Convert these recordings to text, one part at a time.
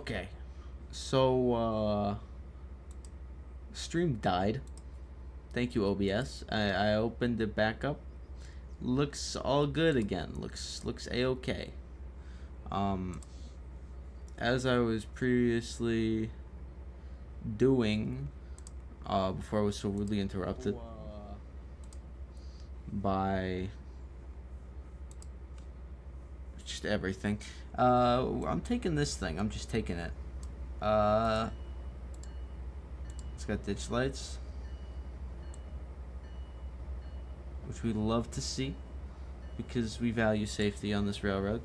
Okay. So, stream died. Thank you, OBS. I opened it back up. Looks all good again. Looks a-okay. As I was previously doing, before I was so rudely interrupted by just everything. I'm taking this thing. I'm just taking it. It's got ditch lights, which we love to see because we value safety on this railroad.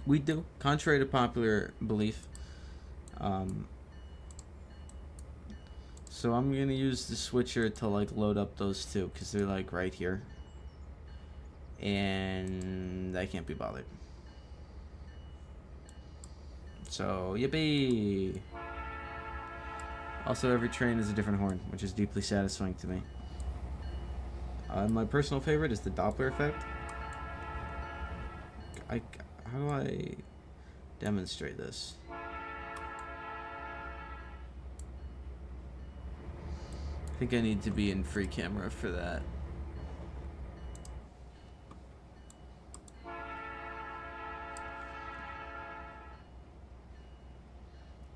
We do, contrary to popular belief. So I'm gonna use the switcher to like load up those two because they're like right here, and I can't be bothered. So yippee! Also, every train is a different horn, which is deeply satisfying to me. My personal favorite is the Doppler effect. How do I demonstrate this? I think I need to be in free camera for that.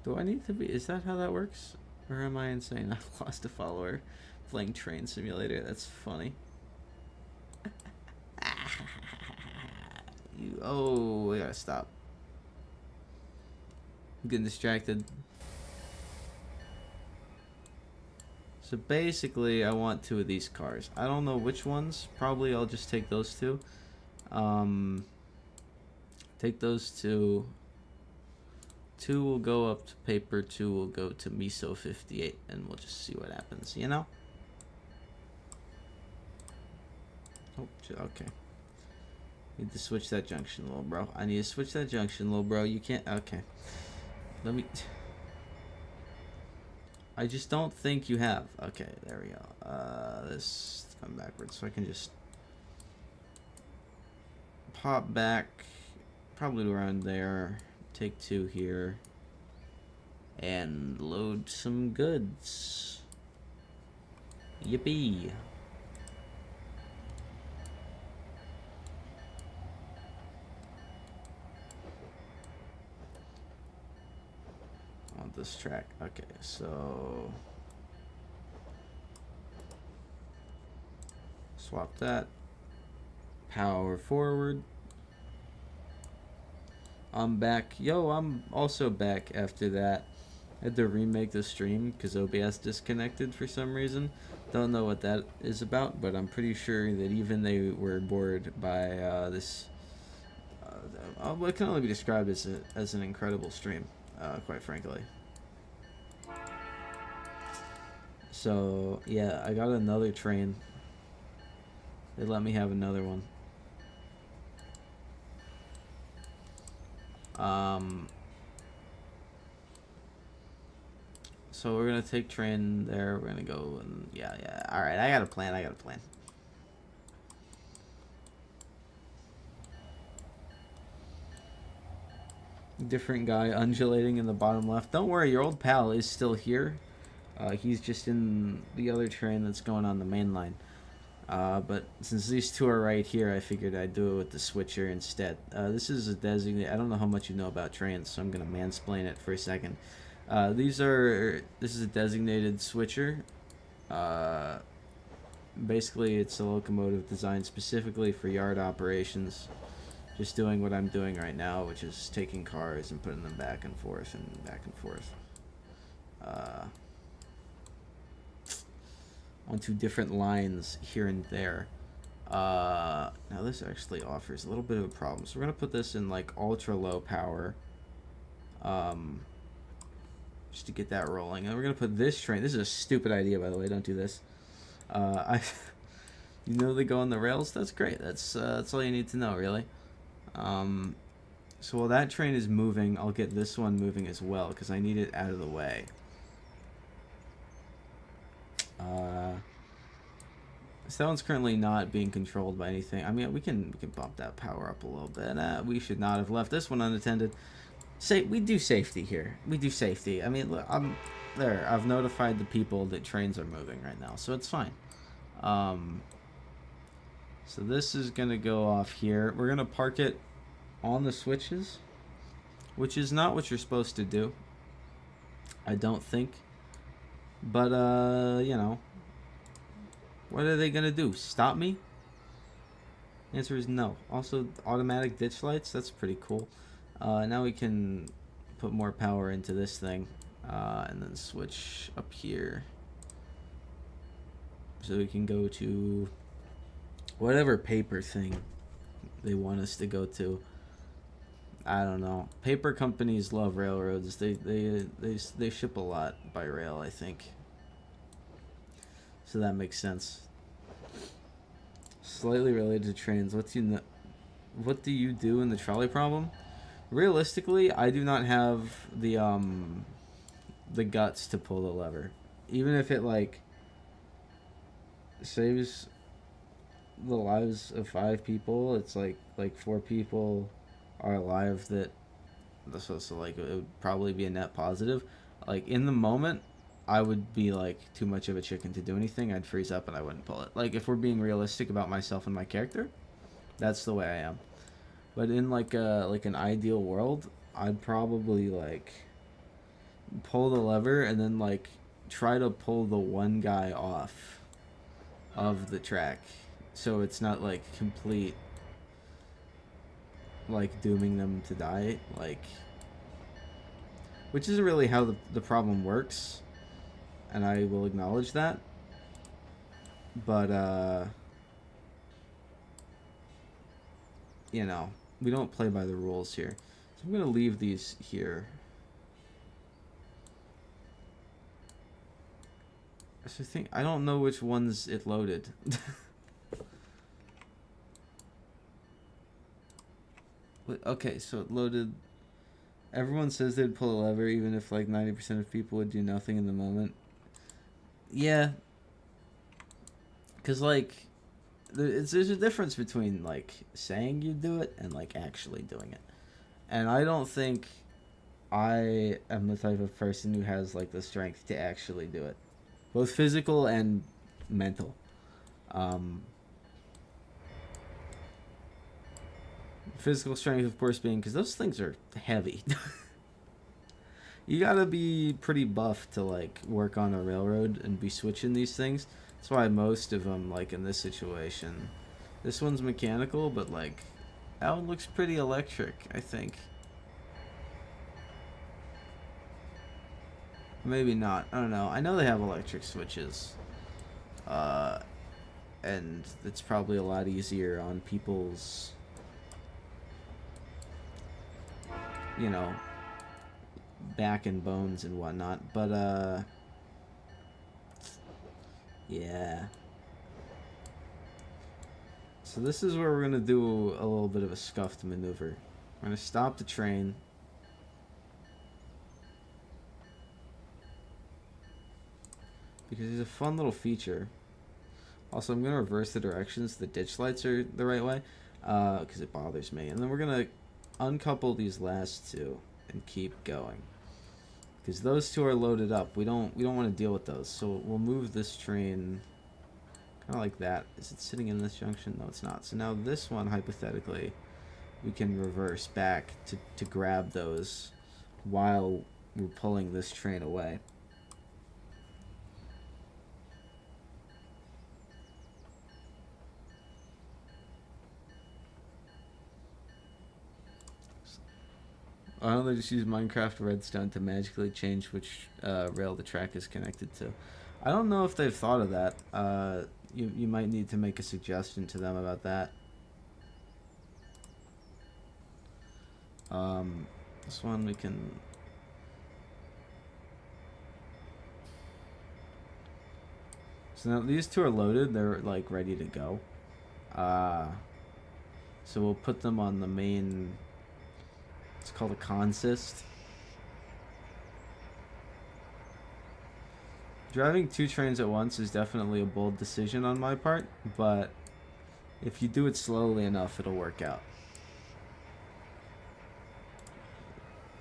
Do I need to be? Is that how that works? Or am I insane? I've lost a follower playing Train Simulator. That's funny. Oh, I gotta stop. I'm getting distracted. So basically, I want two of these cars. I don't know which ones. Probably I'll just take those two. Take those two. Two will go up to paper, two will go to Miso 58, and we'll just see what happens, you know? Oh, okay. Need to switch that junction, little bro. I need to switch that junction, little bro. You can't. Okay. Let me. I just don't think you have. Okay, there we go. This come backwards, so I can just pop back, probably around there. Take two here, and load some goods. Yippee! On this track. Okay, so swap that. Power forward. I'm back. Yo, I'm also back after that. I had to remake the stream because OBS disconnected for some reason. Don't know what that is about, but I'm pretty sure that even they were bored by this. What can only be described as an incredible stream, quite frankly. So, yeah, I got another train. They let me have another one. So we're gonna take train there. We're gonna go and yeah. All right, I got a plan. Different guy undulating in the bottom left. Don't worry, your old pal is still here. He's just in the other train that's going on the main line. But since these two are right here, I figured I'd do it with the switcher instead. This is a designated. I don't know how much you know about trains, so I'm gonna mansplain it for a second. This is a designated switcher. Basically, it's a locomotive designed specifically for yard operations. Just doing what I'm doing right now, which is taking cars and putting them back and forth and back and forth. Onto different lines here and there. Now this actually offers a little bit of a problem. So we're gonna put this in like ultra low power. Just to get that rolling. And we're gonna put this train. This is a stupid idea, by the way. Don't do this. You know they go on the rails. That's great. That's all you need to know, really. So while that train is moving, I'll get this one moving as well because I need it out of the way. So that one's currently not being controlled by anything. I mean, we can bump that power up a little bit. We should not have left this one unattended. say we do safety here. We do safety. I mean, look, I'm there. I've notified the people that trains are moving right now, so it's fine. So this is gonna go off here. We're gonna park it on the switches, which is not what you're supposed to do. I don't think. But you know, what are they gonna do? Stop me? The answer is no. Also, automatic ditch lights. That's pretty cool. Now we can put more power into this thing, and then switch up here. So we can go to whatever paper thing they want us to go to. I don't know. Paper companies love railroads. They ship a lot by rail, I think. So that makes sense. Slightly related to trains. What do you do in the trolley problem? Realistically, I do not have the guts to pull the lever. Even if it like saves the lives of 5 people, it's like 4 people are alive that so like it would probably be a net positive. Like in the moment, I would be like too much of a chicken to do anything. I'd freeze up and I wouldn't pull it. Like if we're being realistic about myself and my character, that's the way I am. But in like an ideal world, I'd probably like pull the lever and then like try to pull the one guy off of the track, so it's not like complete like dooming them to die, like, which isn't really how the problem works, and I will acknowledge that, but you know, we don't play by the rules here. So I'm gonna leave these here. So I don't know which ones it loaded. Okay, so it loaded. Everyone says they'd pull a lever even if like 90% of people would do nothing in the moment. Yeah. Because like, there's a difference between like saying you do it and like actually doing it. And I don't think I am the type of person who has like the strength to actually do it. Both physical and mental. Physical strength, of course, being because those things are heavy. You gotta be pretty buff to like work on a railroad and be switching these things. That's why most of them, like in this situation, this one's mechanical, but like that one looks pretty electric, I think. Maybe not. I don't know. I know they have electric switches. And it's probably a lot easier on people's, you know, back and bones and whatnot. But, yeah. So this is where we're going to do a little bit of a scuffed maneuver. We're going to stop the train. Because it's a fun little feature. Also, I'm going to reverse the directions. The ditch lights are the right way. Because it bothers me. And then we're going to uncouple these last 2 and keep going. Because those 2 are loaded up. We don't want to deal with those. So we'll move this train kind of like that. Is it sitting in this junction? No, it's not. So now this one, hypothetically, we can reverse back to grab those while we're pulling this train away. Why don't they just use Minecraft Redstone to magically change which rail the track is connected to? I don't know if they've thought of that. You might need to make a suggestion to them about that. This one we can... So now these 2 are loaded. They're like ready to go. So we'll put them on the main... It's called a consist. Driving 2 trains at once is definitely a bold decision on my part, but if you do it slowly enough, it'll work out.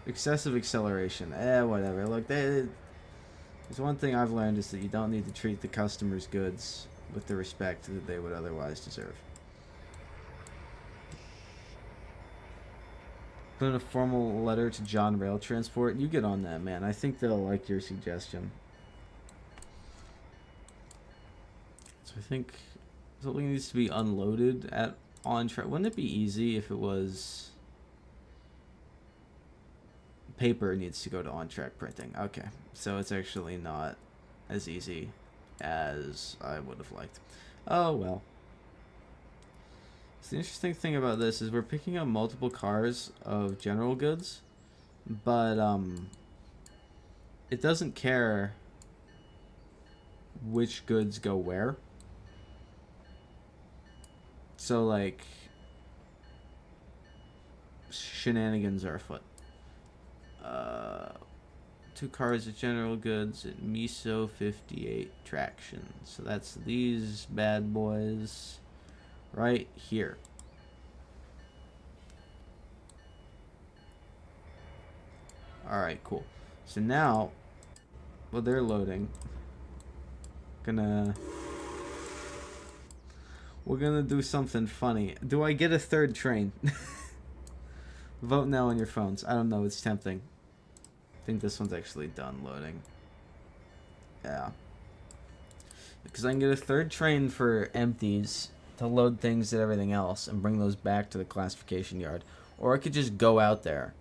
Excessive acceleration. Whatever. Look, there's one thing I've learned is that you don't need to treat the customer's goods with the respect that they would otherwise deserve. Put in a formal letter to John Rail Transport. You get on that, man. I think they'll like your suggestion. So I think something needs to be unloaded at on track. Wouldn't it be easy if it was paper needs to go to on track printing? Okay, so it's actually not as easy as I would have liked. Oh well. So the interesting thing about this is we're picking up multiple cars of general goods, but it doesn't care which goods go where. So like shenanigans are afoot. 2 cars of general goods at Miso 58 traction. So that's these bad boys right here. Alright, cool. So now, well, they're loading. We're gonna do something funny. Do I get a third train? Vote now on your phones. I don't know, it's tempting. I think this one's actually done loading. Yeah. Because I can get a third train for empties to load things and everything else and bring those back to the classification yard. Or I could just go out there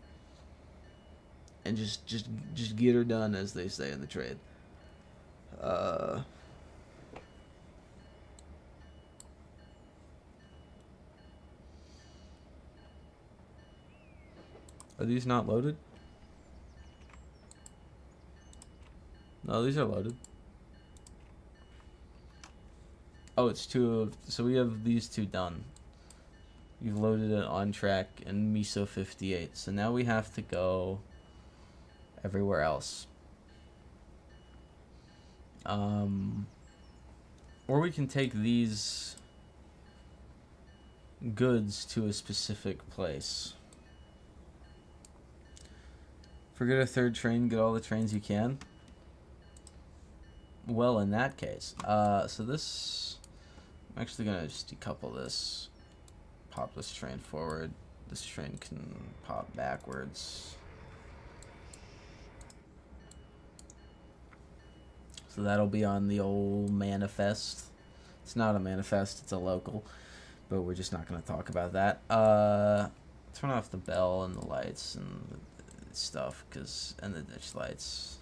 and just get her done, as they say in the trade. Are these not loaded? No, these are loaded. Oh, it's 2 of... So we have these 2 done. You've loaded it on track in Miso 58. So now we have to go everywhere else. Or we can take these goods to a specific place. Forget a third train, get all the trains you can. Well, in that case, so this, I'm actually gonna just decouple this, pop this train forward. This train can pop backwards. So that'll be on the old manifest. It's not a manifest, it's a local, but we're just not gonna talk about that. Turn off the bell and the lights and the stuff, and the ditch lights.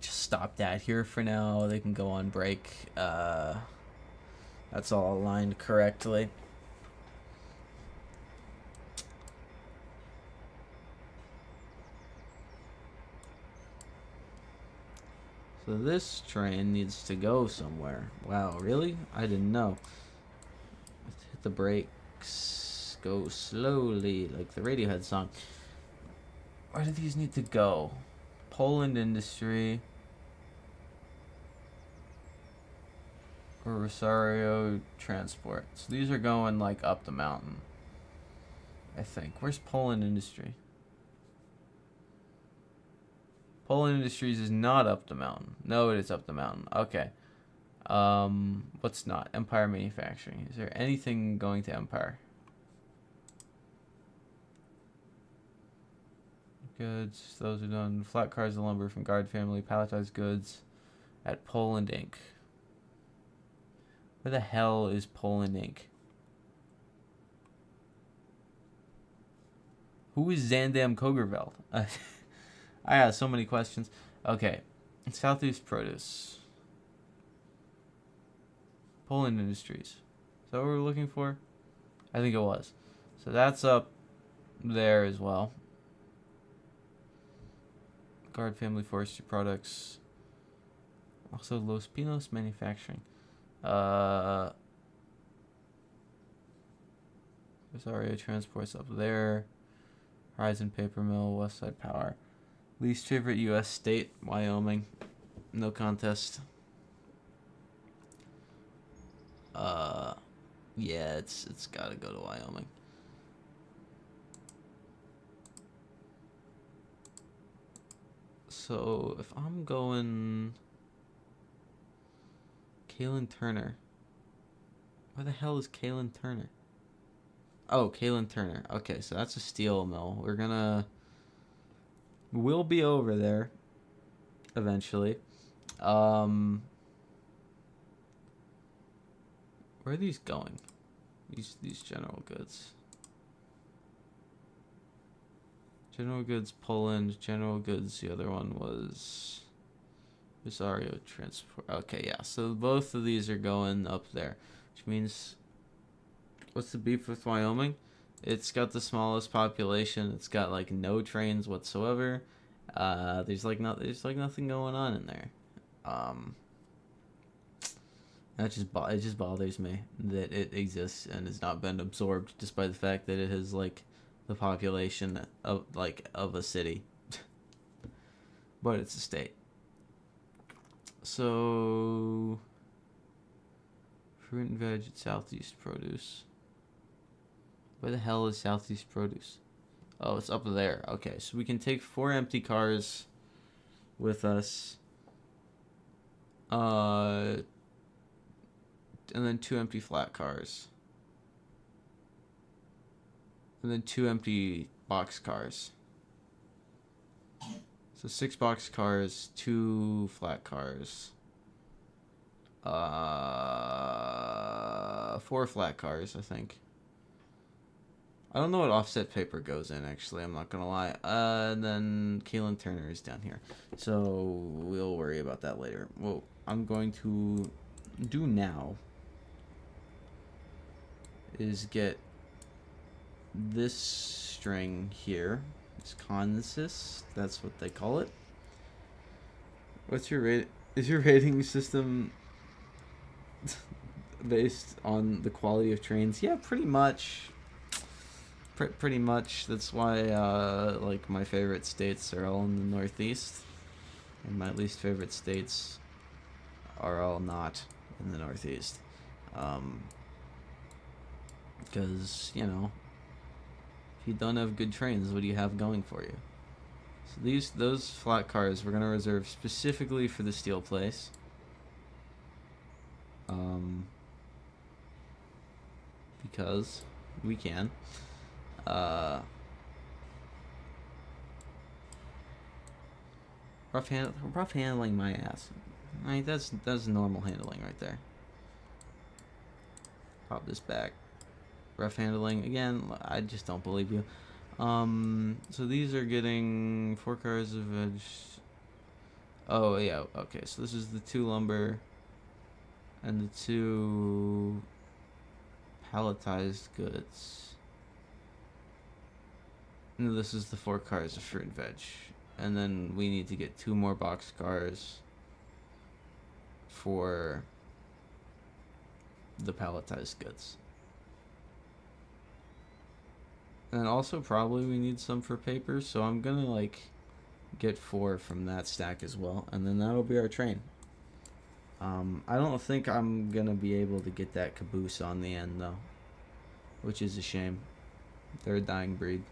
Just stop that here for now. They can go on break. That's all aligned correctly. So this train needs to go somewhere. Wow, really? I didn't know. Let's hit the brakes. Go slowly, like the Radiohead song. Where do these need to go? Poland Industry. Or Rosario Transport. So these are going like up the mountain, I think. Where's Poland Industry? Poland Industries is not up the mountain. No, it is up the mountain. Okay. What's not? Empire Manufacturing. Is there anything going to Empire? Goods. Those are done. Flat cars of lumber from Guard Family. Palletized goods at Poland Inc. Where the hell is Poland Inc.? Who is Zandam Kogerveld? I have so many questions. Okay. Southeast Produce. Poland Industries. Is that what we're looking for? I think it was. So that's up there as well. Guard Family Forestry Products. Also Los Pinos Manufacturing. Rosario Transport's up there. Horizon Paper Mill, Westside Power. Least favorite U.S. state, Wyoming. No contest. Yeah, it's gotta go to Wyoming. So if I'm going Kalen Turner, where the hell is Kalen Turner? Oh, Kalen Turner. Okay, so that's a steel mill. We'll be over there eventually. Where are these going? These general goods. General goods Poland. General goods. The other one was Rosario Transport. Okay, yeah. So both of these are going up there, which means, what's the beef with Wyoming? It's got the smallest population. It's got like no trains whatsoever. There's like nothing going on in there. It just bothers me that it exists and has not been absorbed, despite the fact that it has like the population of a city. But it's a state. So fruit and veg at Southeast Produce. Where the hell is Southeast Produce? Oh, it's up there. Okay, so we can take 4 empty cars with us. And then 2 empty flat cars. And then 2 empty box cars. So 6 box cars, 2 flat cars. 4 flat cars, I think. I don't know what offset paper goes in, actually. I'm not going to lie. And then Kalen Turner is down here. So we'll worry about that later. What I'm going to do now is get this string here. This consist. That's what they call it. What's your rate? Is your rating system based on the quality of trains? Yeah, pretty much. Pretty much. That's why like my favorite states are all in the Northeast, and my least favorite states are all not in the Northeast. Because, you know, if you don't have good trains, what do you have going for you? So those flat cars we're gonna reserve specifically for the steel place. Because we can. Rough handling my ass. I mean, that's normal handling right there. Pop this back. Rough handling again. I just don't believe you. So these are getting 4 cars of veg. Oh yeah. Okay. So this is the 2 lumber, and the 2 palletized goods. And this is the 4 cars of fruit and veg. And then we need to get 2 more box cars for the palletized goods. And also probably we need some for paper, so I'm gonna like get 4 from that stack as well, and then that'll be our train. I don't think I'm gonna be able to get that caboose on the end though, which is a shame. They're a dying breed.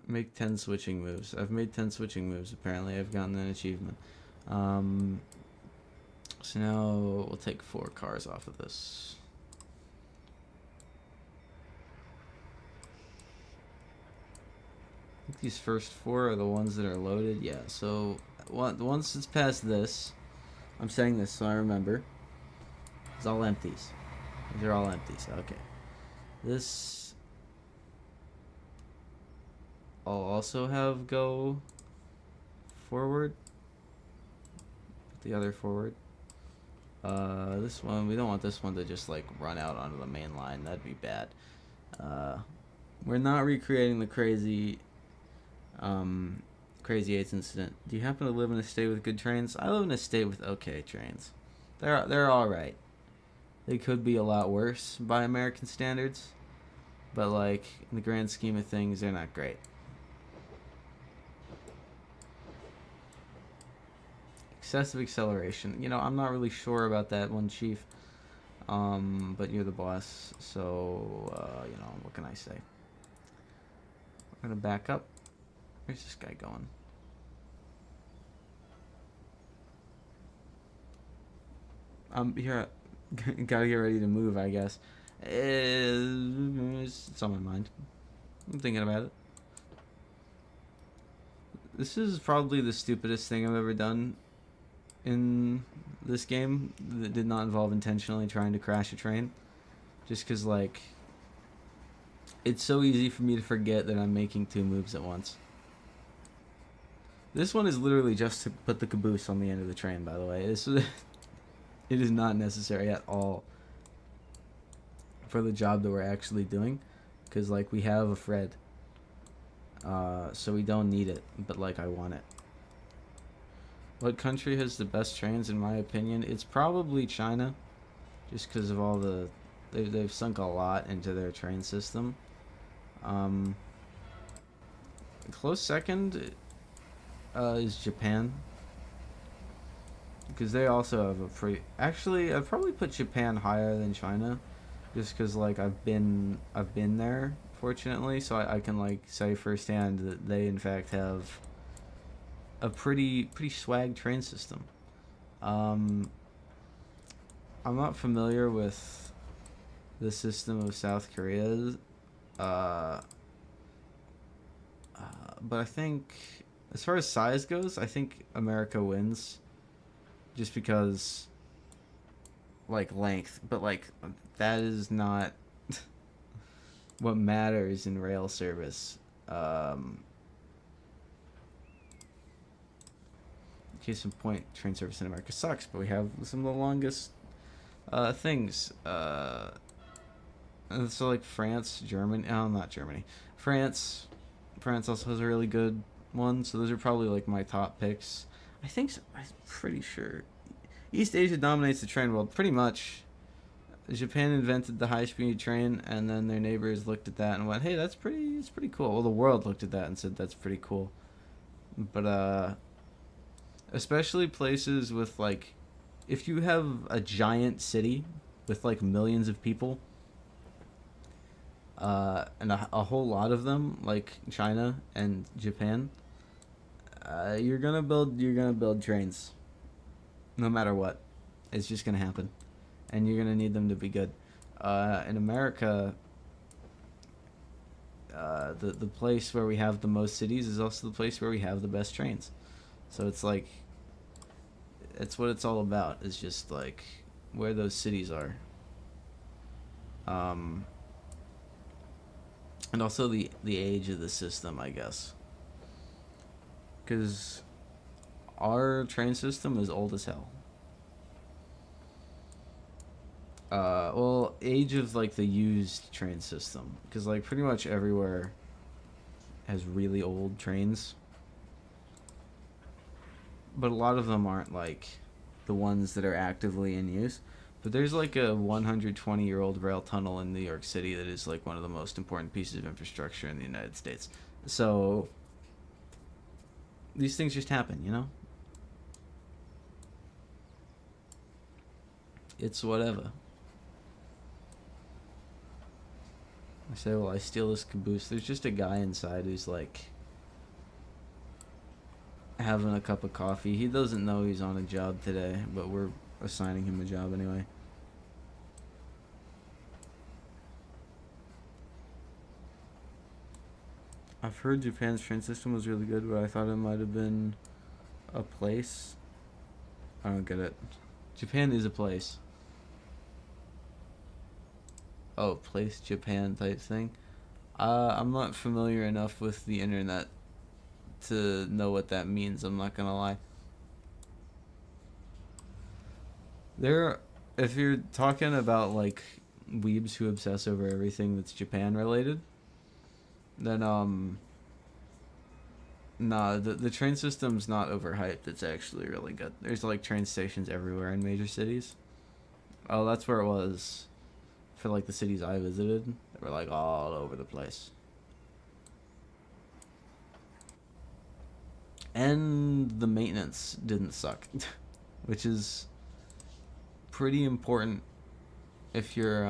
Make 10 switching moves. I've made 10 switching moves, apparently. I've gotten an achievement. So now we'll take 4 cars off of this. I think these first 4 are the ones that are loaded. Yeah, so once it's past this, I'm saying this so I remember, it's all empties. These are all empties. Okay. This I'll also have go forward. The other forward. This one, we don't want this one to just like run out onto the main line. That'd be bad. We're not recreating the crazy Eights incident. Do you happen to live in a state with good trains? I live in a state with okay trains. They're all right. They could be a lot worse by American standards, but like in the grand scheme of things, they're not great. Excessive acceleration. You know, I'm not really sure about that one, Chief. But you're the boss, so you know, what can I say? I'm gonna back up. Where's this guy going? Here. Gotta get ready to move, I guess. It's on my mind. I'm thinking about it. This is probably the stupidest thing I've ever done in this game that did not involve intentionally trying to crash a train. Just because, like, it's so easy for me to forget that I'm making two moves at once. This one is literally just to put the caboose on the end of the train, by the way. It is not necessary at all for the job that we're actually doing. Because, like, we have a Fred. So we don't need it, but, like, I want it. What country has the best trains, in my opinion? It's probably China. Just because of all the... They've sunk a lot into their train system. Close second is Japan. Because they also have a pretty... Actually, I'd probably put Japan higher than China. Just because, like, I've been there, fortunately. So I can, like, say firsthand that they, in fact, have a pretty swag train system. I'm not familiar with the system of South Korea, but I think as far as size goes, I think America wins, just because, like, length, but, like, that is not what matters in rail service. Case in point, train service in America sucks, but we have some of the longest things. And so, like, France, Germany, not Germany, France also has a really good one. So those are probably, like, my top picks. I think so. I'm pretty sure East Asia dominates the train world pretty much. Japan invented the high-speed train, and then their neighbors looked at that and went, "Hey, it's pretty cool." Well, the world looked at that and said, "That's pretty cool." But especially places with, like, if you have a giant city with, like, millions of people, and a whole lot of them, like China and Japan, you're gonna build trains, no matter what. It's just gonna happen, and you're gonna need them to be good. In America, the place where we have the most cities is also the place where we have the best trains. So it's like, it's what it's all about. Is just, like, where those cities are. And also the age of the system, I guess. Because our train system is old as hell. Well, age of, like, the used train system. Because, like, pretty much everywhere has really old trains. But a lot of them aren't, like, the ones that are actively in use. But there's, like, a 120-year-old rail tunnel in New York City that is, like, one of the most important pieces of infrastructure in the United States. So these things just happen, you know? It's whatever. I say, well, I steal this caboose. There's just a guy inside who's, like, having a cup of coffee. He doesn't know he's on a job today, but we're assigning him a job anyway. I've heard Japan's train system was really good, but I thought it might have been a place. I don't get it. Japan is a place. Oh, place Japan type thing. I'm not familiar enough with the internet to know what that means. I'm not gonna lie. If you're talking about, like, weebs who obsess over everything that's Japan related, then nah, the train system's not overhyped. It's actually really good. There's, like, train stations everywhere in major cities. Oh, that's where it was for, like, the cities I visited. They were, like, all over the place. And the maintenance didn't suck, which is pretty important if you're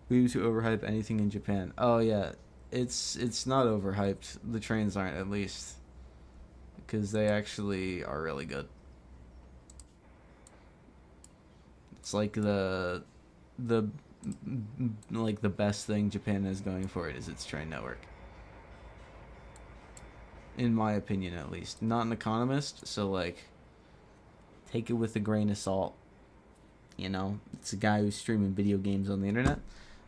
We to overhype anything in Japan. Oh yeah, it's not overhyped. The trains aren't, at least, because they actually are really good. It's like the like the best thing Japan is going for it is its train network. In my opinion, at least. Not an economist, so like take it with a grain of salt. You know, it's a guy who's streaming video games on the internet,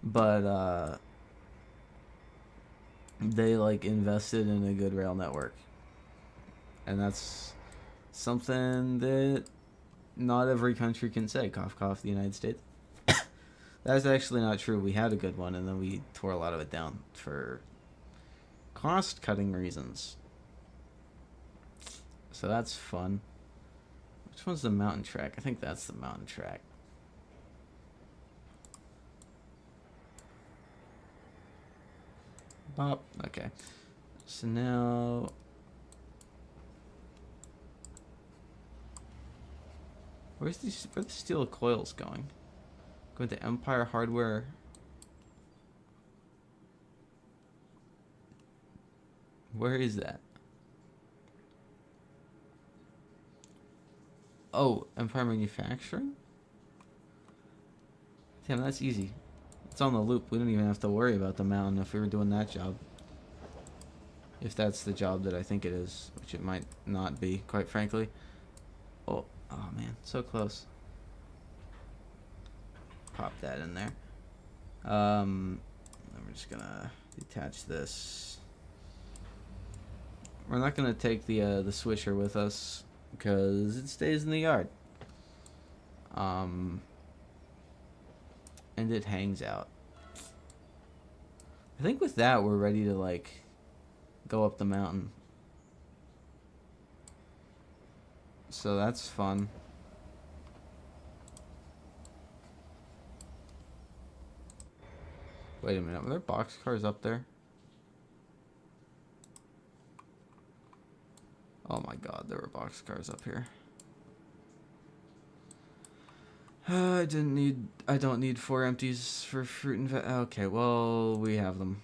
but they like invested in a good rail network, and that's something that not every country can say. Cough, cough. The United States. That's actually not true. We had a good one, and then we tore a lot of it down for cost-cutting reasons. So that's fun. Which one's the mountain track? I think that's the mountain track. Bop. Okay. So now... where the steel coils going? Going to Empire Hardware. Where is that? Oh, Empire Manufacturing? Damn, that's easy. It's on the loop. We don't even have to worry about the mountain if we were doing that job. If that's the job that I think it is, which it might not be, quite frankly. Oh man, so close. Pop that in there. Then we're just gonna detach this. We're not gonna take the swisher with us because it stays in the yard. And it hangs out. I think with that we're ready to like go up the mountain. So that's fun. Wait a minute, were there boxcars up there? Oh my god, there were boxcars up here. I don't need 4 empties for fruit and okay, well, we have them.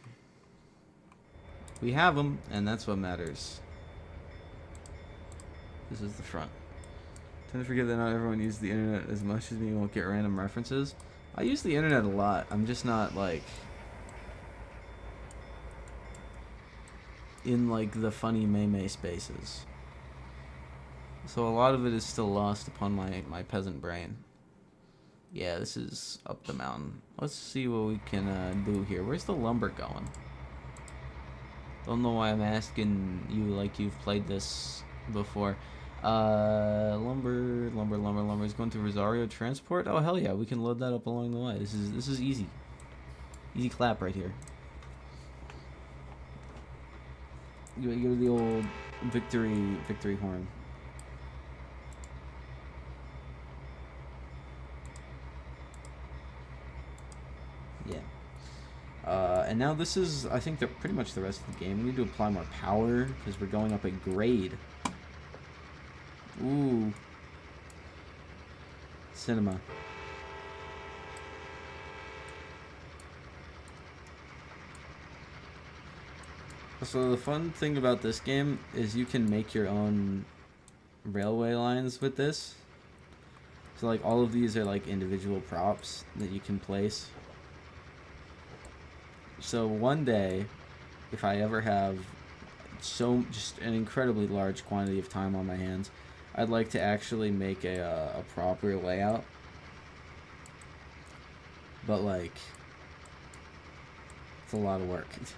We have them, and that's what matters. This is the front. Tend to forget that not everyone uses the internet as much as me. You won't get random references. I use the internet a lot. I'm just not like in like the funny meme spaces. So a lot of it is still lost upon my peasant brain. Yeah, this is up the mountain. Let's see what we can do here. Where's the lumber going? Don't know why I'm asking you like you've played this before. Lumber is going to Rosario Transport. Oh hell yeah, we can load that up along the way. This is easy. Easy clap right here. You go to the old victory horn. Yeah. And now this is, I think, pretty much the rest of the game. We need to apply more power because we're going up a grade. Ooh. Cinema. So the fun thing about this game is you can make your own railway lines with this. So like all of these are like individual props that you can place. So one day, if I ever have just an incredibly large quantity of time on my hands, I'd like to actually make a proper layout. But like, it's a lot of work. It's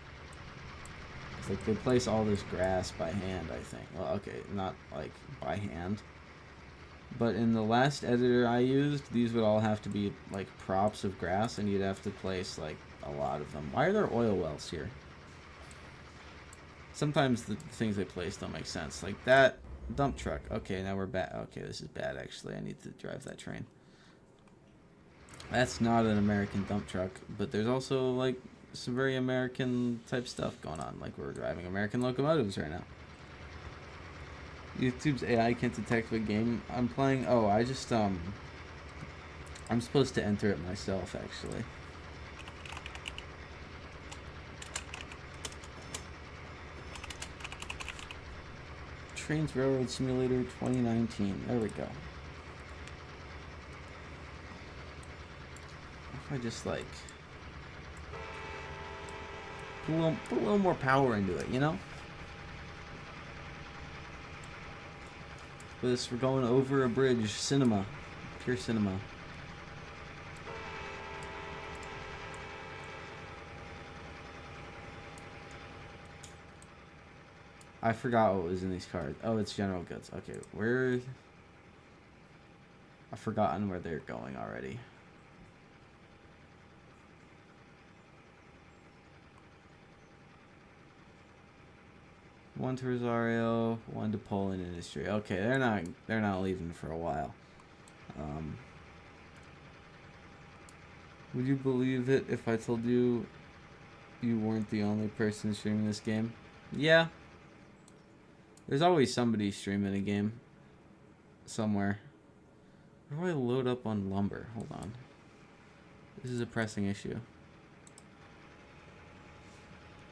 like they place all this grass by hand, I think. Well, okay, not like by hand. But in the last editor I used, these would all have to be like props of grass, and you'd have to place like a lot of them. Why are there oil wells here? Sometimes the things they place don't make sense. Like that dump truck. Okay, now we're bad. Okay, this is bad actually. I need to drive that train. That's not an American dump truck, but there's also like some very American type stuff going on. Like we're driving American locomotives right now. YouTube's AI can't detect what game I'm playing. Oh, I'm supposed to enter it myself actually. Trains Railroad Simulator 2019. There we go. If I just like put a little more power into it, you know? For this, we're going over a bridge. Cinema. Pure cinema. I forgot what was in these cards. Oh, it's general goods. Okay, where... I've forgotten where they're going already. One to Rosario, one to Poland Industry. Okay, they're not leaving for a while. Would you believe it if I told you you weren't the only person streaming this game? Yeah. There's always somebody streaming a game somewhere. Where do I load up on lumber? Hold on. This is a pressing issue.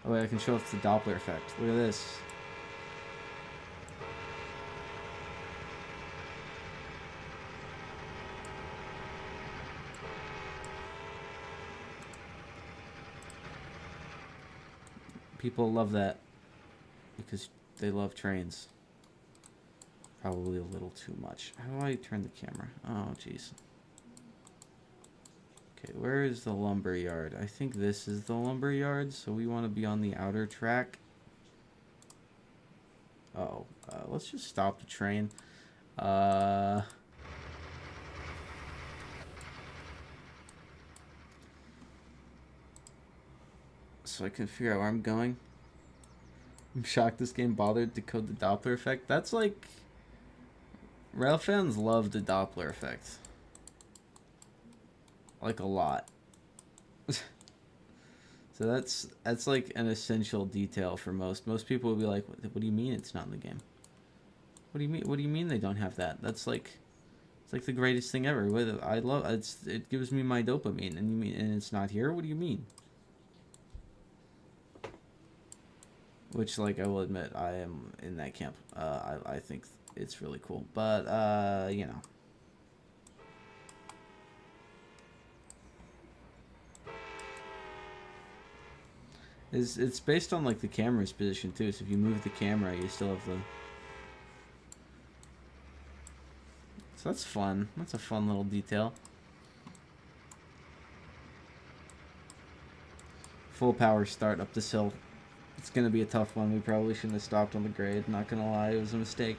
Oh wait, I can show off the Doppler effect. Look at this. People love that because they love trains. Probably a little too much. How do I turn the camera? Oh, jeez. Okay, where is the lumber yard? I think this is the lumber yard, so we want to be on the outer track. Oh, let's just stop the train. So I can figure out where I'm going. I'm shocked this game bothered to code the Doppler effect. That's like... Rail fans love the Doppler effect. Like a lot. So that's like an essential detail for most. Most people will be like, what do you mean it's not in the game? What do you mean they don't have that? That's like... It's like the greatest thing ever. I love it gives me my dopamine and it's not here? What do you mean? Which, like, I will admit, I am in that camp. I think it's really cool. But, you know. It's based on, like, the camera's position, too. So if you move the camera, you still have the... So that's fun. That's a fun little detail. Full power start up this hill. It's going to be a tough one. We probably shouldn't have stopped on the grade. Not going to lie, it was a mistake.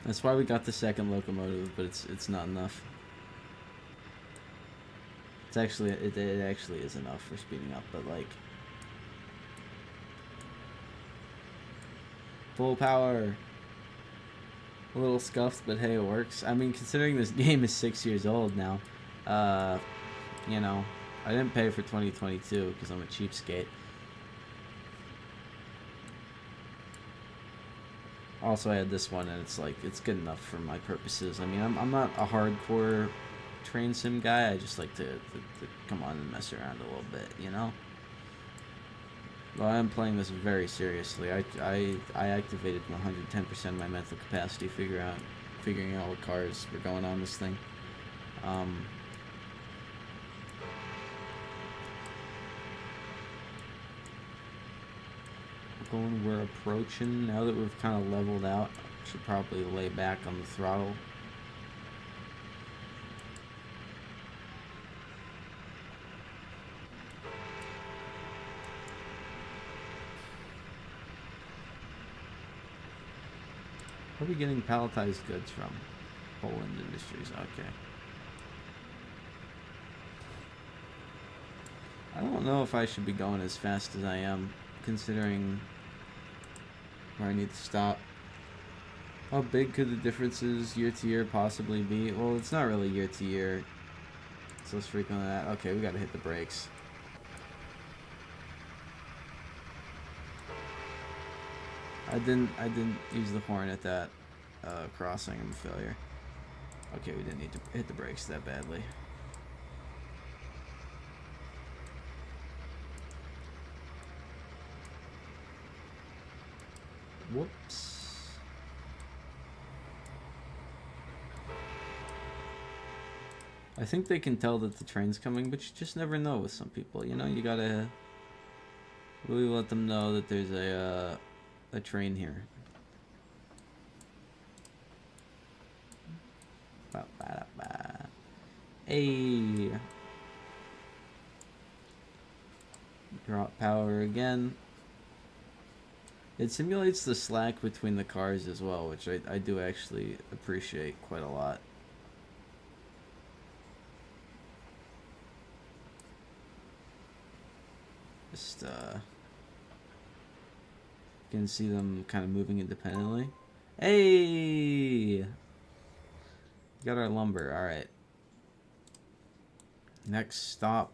That's why we got the second locomotive, but it's not enough. It's actually it actually is enough for speeding up, but like full power. A little scuffed, but hey, it works. I mean, considering this game is 6 years old now, you know. I didn't pay for 2022 because I'm a cheapskate. Also, I had this one, and it's like it's good enough for my purposes. I mean, I'm not a hardcore train sim guy. I just like to come on and mess around a little bit, you know. Well, I'm playing this very seriously. I activated 110% of my mental capacity figuring out what cars were going on this thing. We're approaching. Now that we've kind of leveled out, should probably lay back on the throttle. Where are we getting palletized goods from? Poland Industries. Okay. I don't know if I should be going as fast as I am, considering where I need to stop. How big could the differences year to year possibly be? Well, it's not really year to year. So let's frequent that. Okay, we gotta hit the brakes. I didn't use the horn at that crossing. I'm a failure. Okay, we didn't need to hit the brakes that badly. Whoops. I think they can tell that the train's coming, but you just never know with some people. You know, you gotta really let them know that there's a train here. Hey. Drop power again. It simulates the slack between the cars as well, which I do actually appreciate quite a lot. Just, you can see them kind of moving independently. Hey! Got our lumber, alright. Next stop,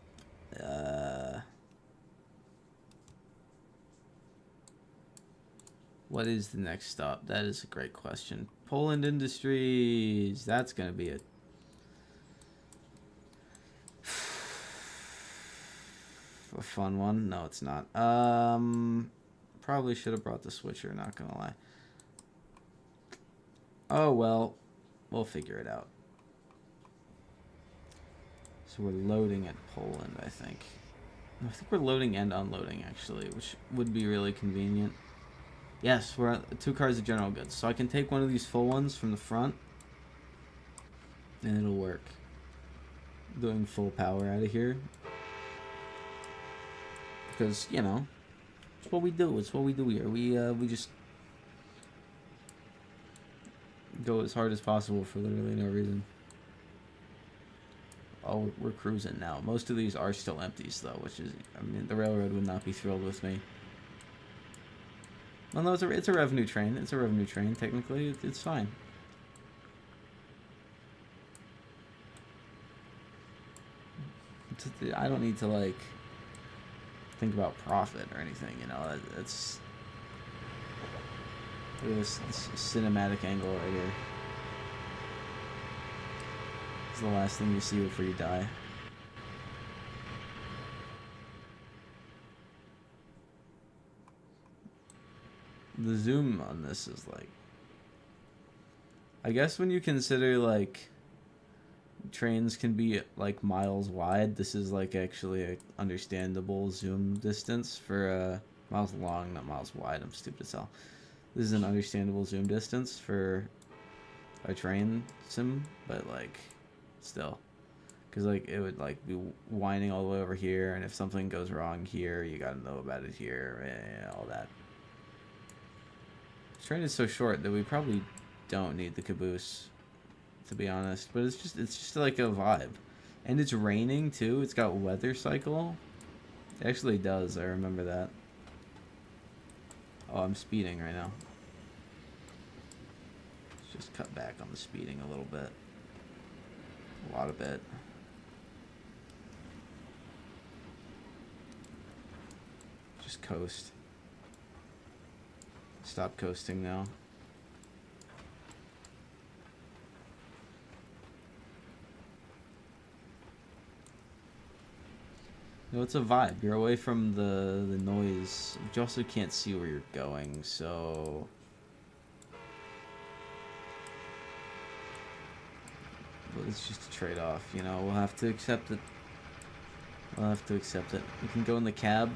what is the next stop? That is a great question. Poland Industries. That's going to be a fun one. No, it's not. Probably should have brought the switcher, not going to lie. Oh, well. We'll figure it out. So we're loading at Poland, I think. I think we're loading and unloading, actually, which would be really convenient. Yes, we're at 2 cars of general goods. So I can take one of these full ones from the front, and it'll work. Doing full power out of here. Because, you know, it's what we do. It's what we do here. We just go as hard as possible for literally no reason. Oh, we're cruising now. Most of these are still empties, though, which is, I mean, the railroad would not be thrilled with me. Well, no, it's a revenue train. It's a revenue train, technically. It's fine. I don't need to, like, think about profit or anything, you know? It's... Look at this cinematic angle right here. It's the last thing you see before you die. The zoom on this is like... I guess when you consider, like, trains can be, like, miles wide, this is, like, actually an understandable zoom distance for, miles long, not miles wide, I'm stupid as hell. This is an understandable zoom distance for a train sim, but, like, still. Because, like, it would, like, be winding all the way over here, and if something goes wrong here, you gotta know about it here, and all that. This train is so short that we probably don't need the caboose, to be honest. But it's just like a vibe. And it's raining, too. It's got weather cycle. It actually does, I remember that. Oh, I'm speeding right now. Let's just cut back on the speeding a little bit. A lot of it. Just coast. Stop coasting now. No, it's a vibe. You're away from the noise. You also can't see where you're going, so... But it's just a trade-off, you know? We'll have to accept it. We'll have to accept it. We can go in the cab.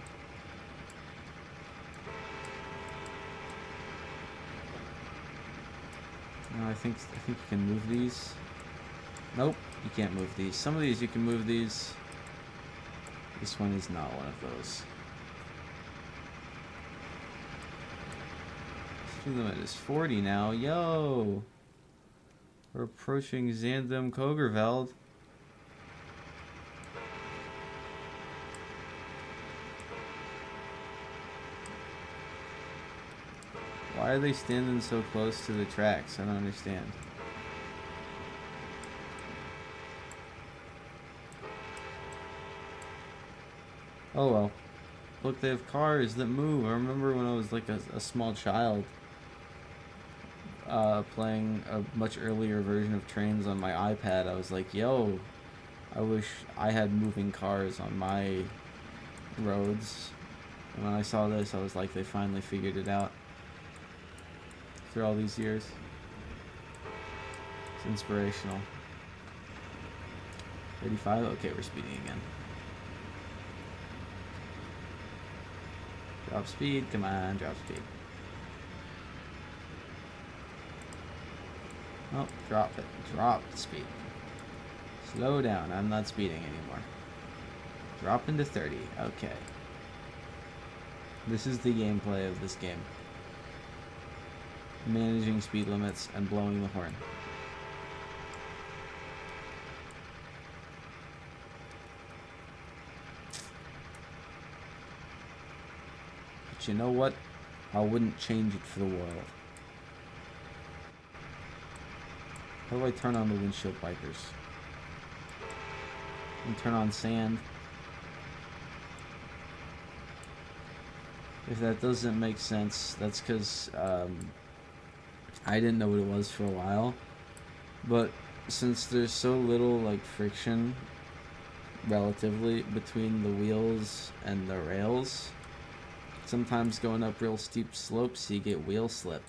No, I think you can move these. Nope, you can't move these. Some of these you can move these. This one is not one of those. Speed limit is 40 now. Yo! We're approaching Zandam Kogerveld. Why are they standing so close to the tracks? I don't understand. Oh well. Look, they have cars that move. I remember when I was like a small child playing a much earlier version of trains on my iPad. I was like, yo, I wish I had moving cars on my roads. And when I saw this, I was like, they finally figured it out. through all these years. It's inspirational. 35? Okay, we're speeding again. Drop speed, come on, drop speed. Oh, drop it. Drop the speed. Slow down, I'm not speeding anymore. Drop into 30, okay. This is the gameplay of this game. Managing speed limits and blowing the horn. But you know what? I wouldn't change it for the world. How do I turn on the windshield wipers? And turn on sand. If that doesn't make sense, that's because I didn't know what it was for a while. But since there's so little like friction relatively between the wheels and the rails, sometimes going up real steep slopes you get wheel slip.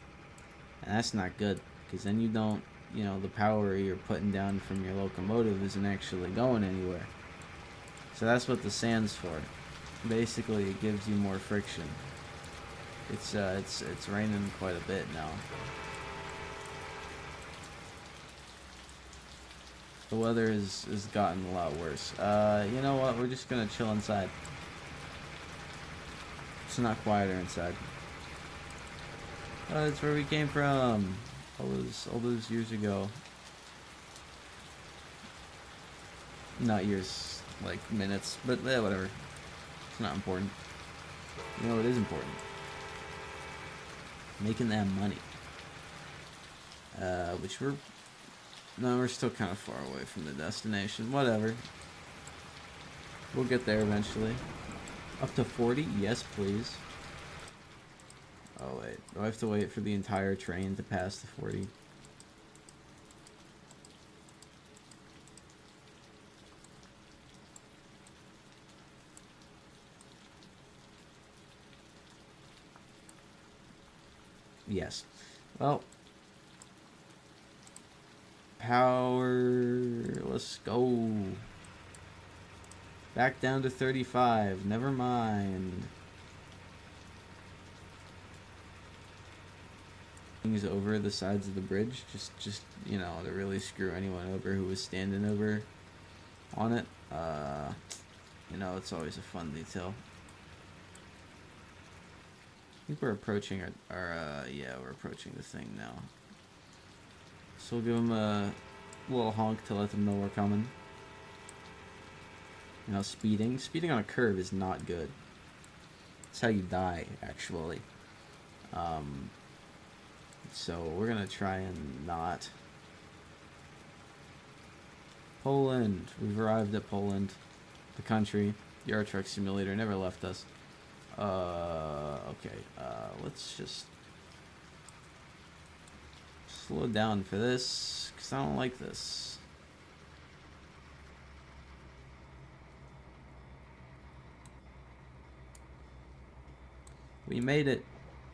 And that's not good, because then you don't, you know, the power you're putting down from your locomotive isn't actually going anywhere. So that's what the sand's for. Basically, it gives you more friction. It's raining quite a bit now. The weather has gotten a lot worse. You know what? We're just gonna chill inside. It's not quieter inside. Oh, that's where we came from. All those years ago. Not years, like minutes, but whatever. It's not important. You know what is important? Making that money. Which we're still kind of far away from the destination. Whatever. We'll get there eventually. Up to 40? Yes, please. Oh, wait. Do I have to wait for the entire train to pass the 40? Yes. Well. Power. Let's go. Back down to 35. Never mind. Things over the sides of the bridge, just you know, to really screw anyone over who was standing over on it. You know, it's always a fun detail. I think we're approaching yeah, we're approaching the thing now. So we'll give them a little honk to let them know we're coming. You know, speeding on a curve is not good. It's how you die, actually. So we're gonna try and not. Poland. We've arrived at Poland, the country. The Euro Truck Simulator never left us. Okay. Let's just slow down for this, because I don't like this. We made it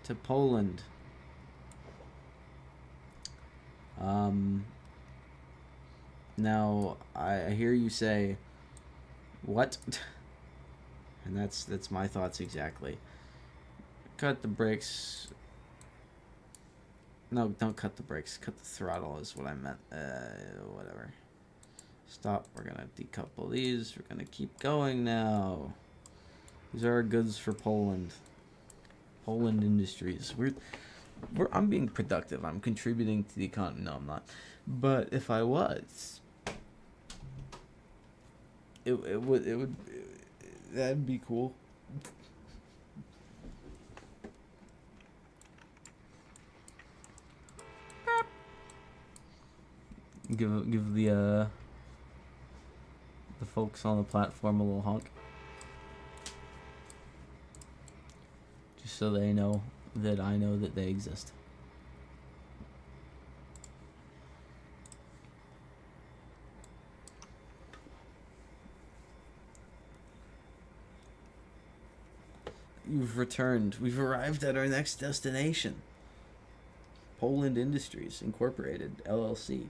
to Poland. Now I hear you say, what? And that's my thoughts exactly. Cut the brakes. No, don't cut the brakes. Cut the throttle is what I meant. Whatever. Stop. We're gonna decouple these. We're gonna keep going now. These are our goods for Poland. Poland Industries. I'm being productive. I'm contributing to the economy. No, I'm not. But if I was, it would that'd be cool. Give the folks on the platform a little honk, just so they know that I know that they exist. You've returned. We've arrived at our next destination. Poland Industries Incorporated, LLC.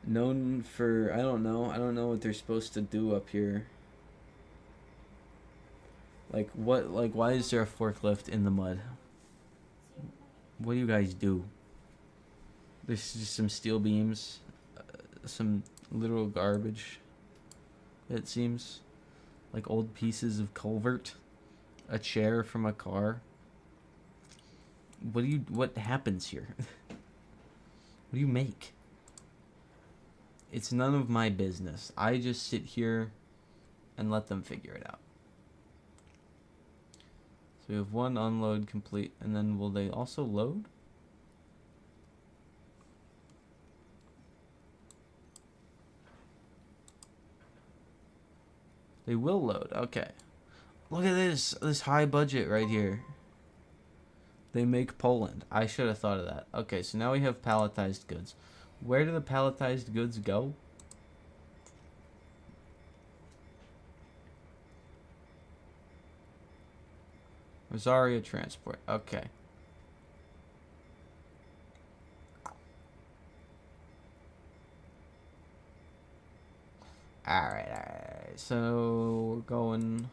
Known for, I don't know what they're supposed to do up here. Like, what, like, why is there a forklift in the mud? What do you guys do? There's just some steel beams, some literal garbage, it seems. Like old pieces of culvert, a chair from a car. What happens here? What do you make? It's none of my business. I just sit here and let them figure it out. So we have one unload complete, and then will they also load? They will load. Okay. Look at this high budget right here. They make Poland. I should have thought of that. Okay, so now we have palletized goods. Where do the palletized goods go? Rosaria Transport. Okay. Alright. So we're going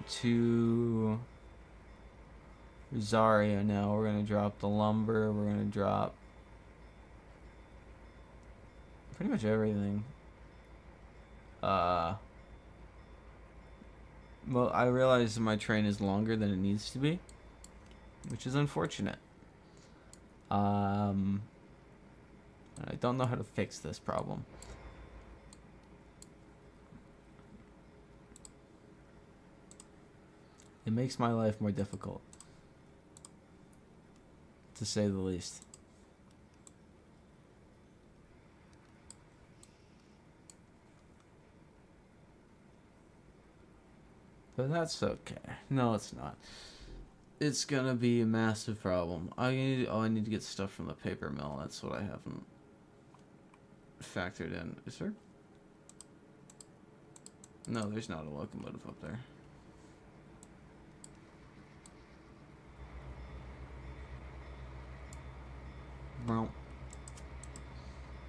to Rosaria now. We're gonna drop the lumber. We're gonna drop pretty much everything. Well, I realize my train is longer than it needs to be, which is unfortunate. I don't know how to fix this problem. It makes my life more difficult, to say the least. But that's okay. No, it's not. It's gonna be a massive problem. I need to get stuff from the paper mill. That's what I haven't factored in. Is there? No, there's not a locomotive up there. Brown.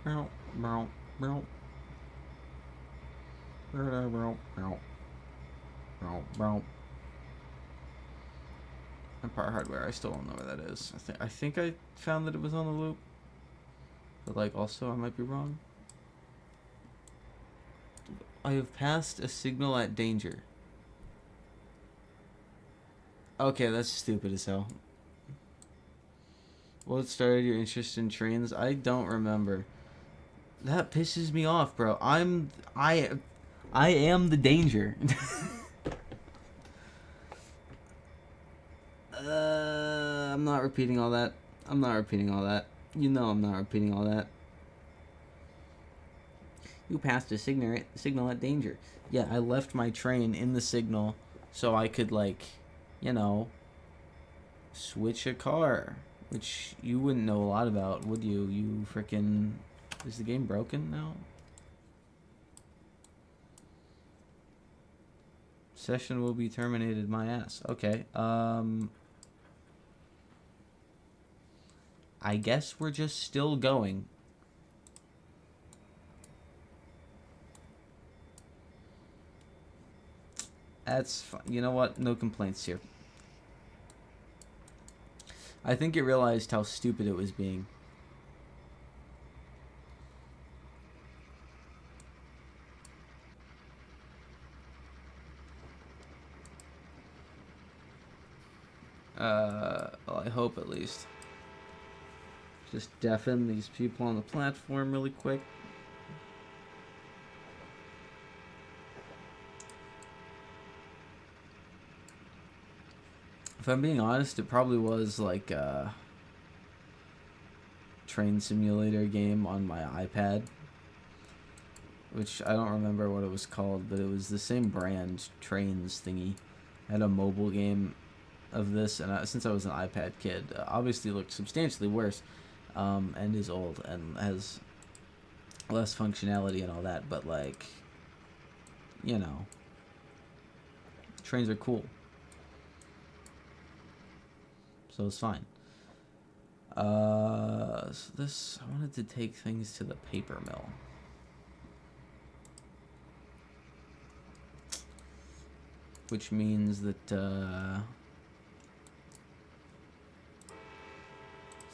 Brown. Brown. Brown. Brown. Brown. Brown. Empire Hardware. I still don't know where that is. I think I found that it was on the loop, but like also I might be wrong. I have passed a signal at danger. Okay, that's stupid as hell. What started your interest in trains? I don't remember. That pisses me off, bro. I am the danger. I'm not repeating all that. I'm not repeating all that. You know I'm not repeating all that. You passed a signal at danger. Yeah, I left my train in the signal so I could, like, you know, switch a car. Which you wouldn't know a lot about, would you? You frickin'... Is the game broken now? Session will be terminated, my ass. Okay, I guess we're just still going. That's fine. You know what? No complaints here. I think it realized how stupid it was being. Well, I hope at least. Just deafen these people on the platform really quick. If I'm being honest, it probably was like a train simulator game on my iPad, which I don't remember what it was called, but it was the same brand, Trains thingy. I had a mobile game of this, and since I was an iPad kid, obviously looked substantially worse, and is old and has less functionality and all that, but like, you know, Trains are cool. So it's fine. So this, I wanted to take things to the paper mill. Which means that,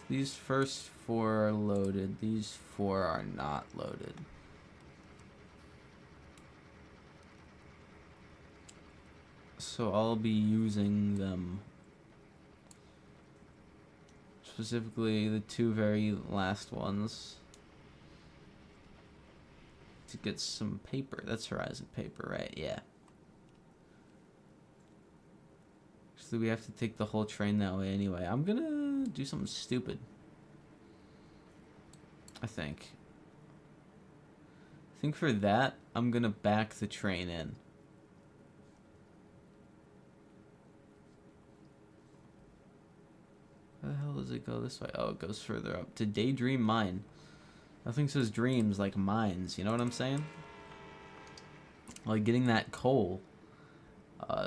these first 4 are loaded. These 4 are not loaded. So I'll be using them. Specifically the 2 very last ones. To get some paper. That's Horizon paper, right? Yeah. So we have to take the whole train that way anyway. I'm gonna do something stupid. I think for that, I'm gonna back the train in. How the hell does it go this way? Oh, it goes further up to Daydream Mine. Nothing says dreams like mines, you know what I'm saying? Like getting that coal.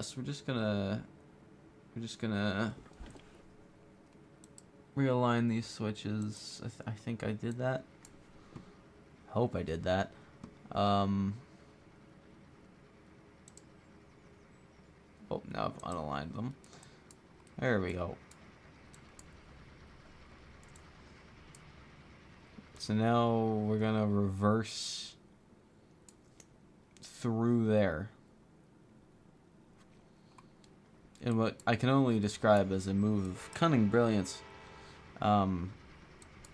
So we're just gonna realign these switches. I think I did that. Hope I did that. Oh, now I've unaligned them. There we go. So now we're gonna reverse through there. In what I can only describe as a move of cunning brilliance, and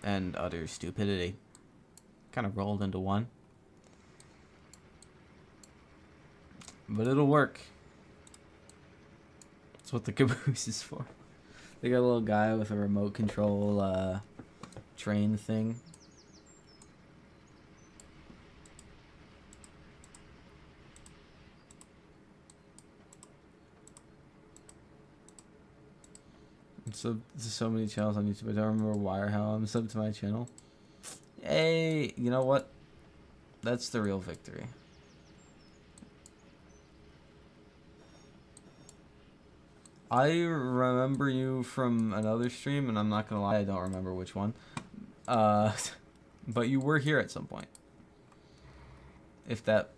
utter stupidity. Kind of rolled into one. But it'll work. That's what the caboose is for. They got a little guy with a remote control train thing. Sub to so many channels on YouTube. I don't remember why or how I'm subbed to my channel. Hey, you know what? That's the real victory. I remember you from another stream, and I'm not gonna lie, I don't remember which one. But you were here at some point. If that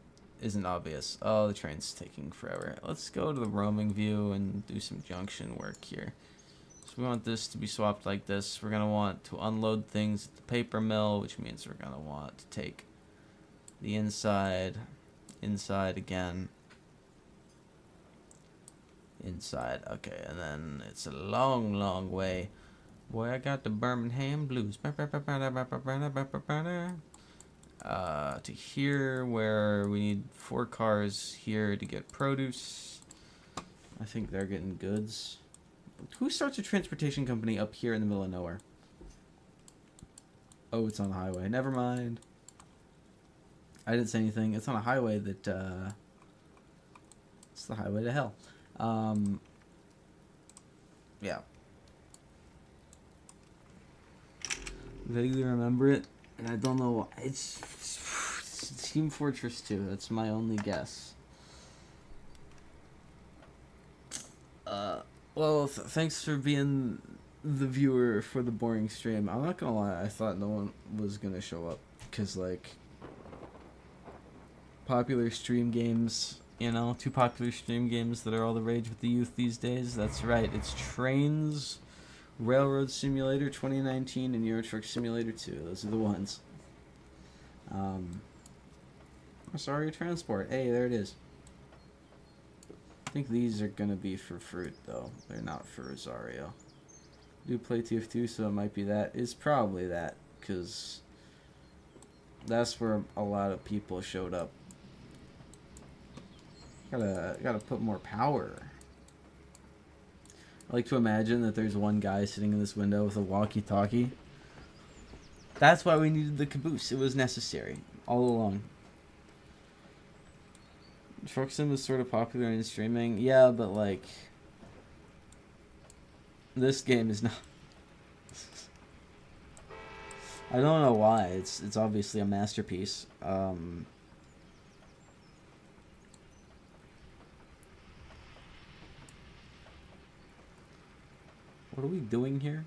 isn't obvious. Oh, the train's taking forever. Let's go to the roaming view and do some junction work here. So we want this to be swapped like this. We're going to want to unload things at the paper mill, which means we're going to want to take the inside again. Inside, okay, and then it's a long, long way. Boy, I got the Birmingham blues. To here, where we need 4 cars here to get produce. I think they're getting goods. Who starts a transportation company up here in the middle of nowhere? Oh, it's on a highway. Never mind. I didn't say anything. It's on a highway that, it's the highway to hell. Yeah. Vaguely remember it, and I don't know. It's Team Fortress 2. That's my only guess. Well, thanks for being the viewer for the boring stream. I'm not gonna lie, I thought no one was gonna show up, because, like, popular stream games, you know, 2 popular stream games that are all the rage with the youth these days. That's right, it's Trains, Railroad Simulator 2019, and Euro Truck Simulator 2. Those are the ones. Sorry, Transport. Hey, there it is. I think these are gonna be for fruit, though. They're not for Rosario. I do play TF2, so it might be that. It's probably that, because that's where a lot of people showed up. Gotta put more power. I like to imagine that there's one guy sitting in this window with a walkie-talkie. That's why we needed the caboose. It was necessary all along. Truck Sim is sort of popular in streaming. Yeah, but, like, this game is not. I don't know why. It's obviously a masterpiece. What are we doing here?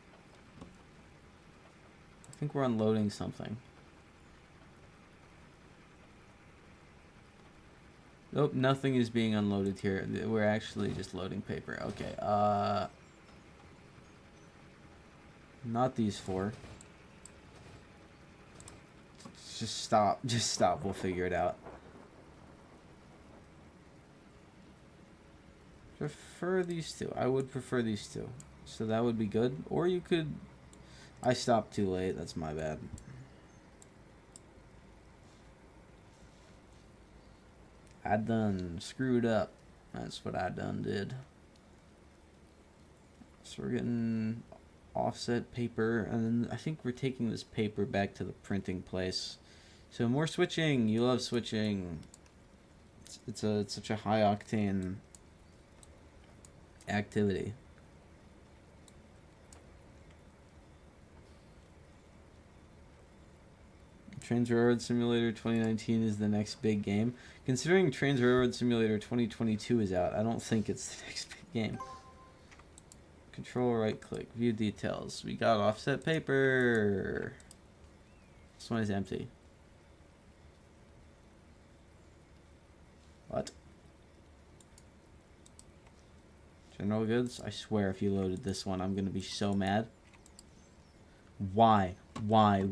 I think we're unloading something. Nope, nothing is being unloaded here. We're actually just loading paper. Okay, not these four. Just stop. Just stop. We'll figure it out. Prefer these two. I would prefer these two. So that would be good. Or you could... I stopped too late. That's my bad. I done screwed up. That's what I done did. So we're getting offset paper, and then I think we're taking this paper back to the printing place. So more switching. You love switching. It's such a high octane activity. Trains Railroad Simulator 2019 is the next big game. Considering Trains Railroad Simulator 2022 is out, I don't think it's the next big game. Control right click, view details. We got offset paper. This one is empty. What? General goods? I swear if you loaded this one, I'm gonna be so mad. Why? Why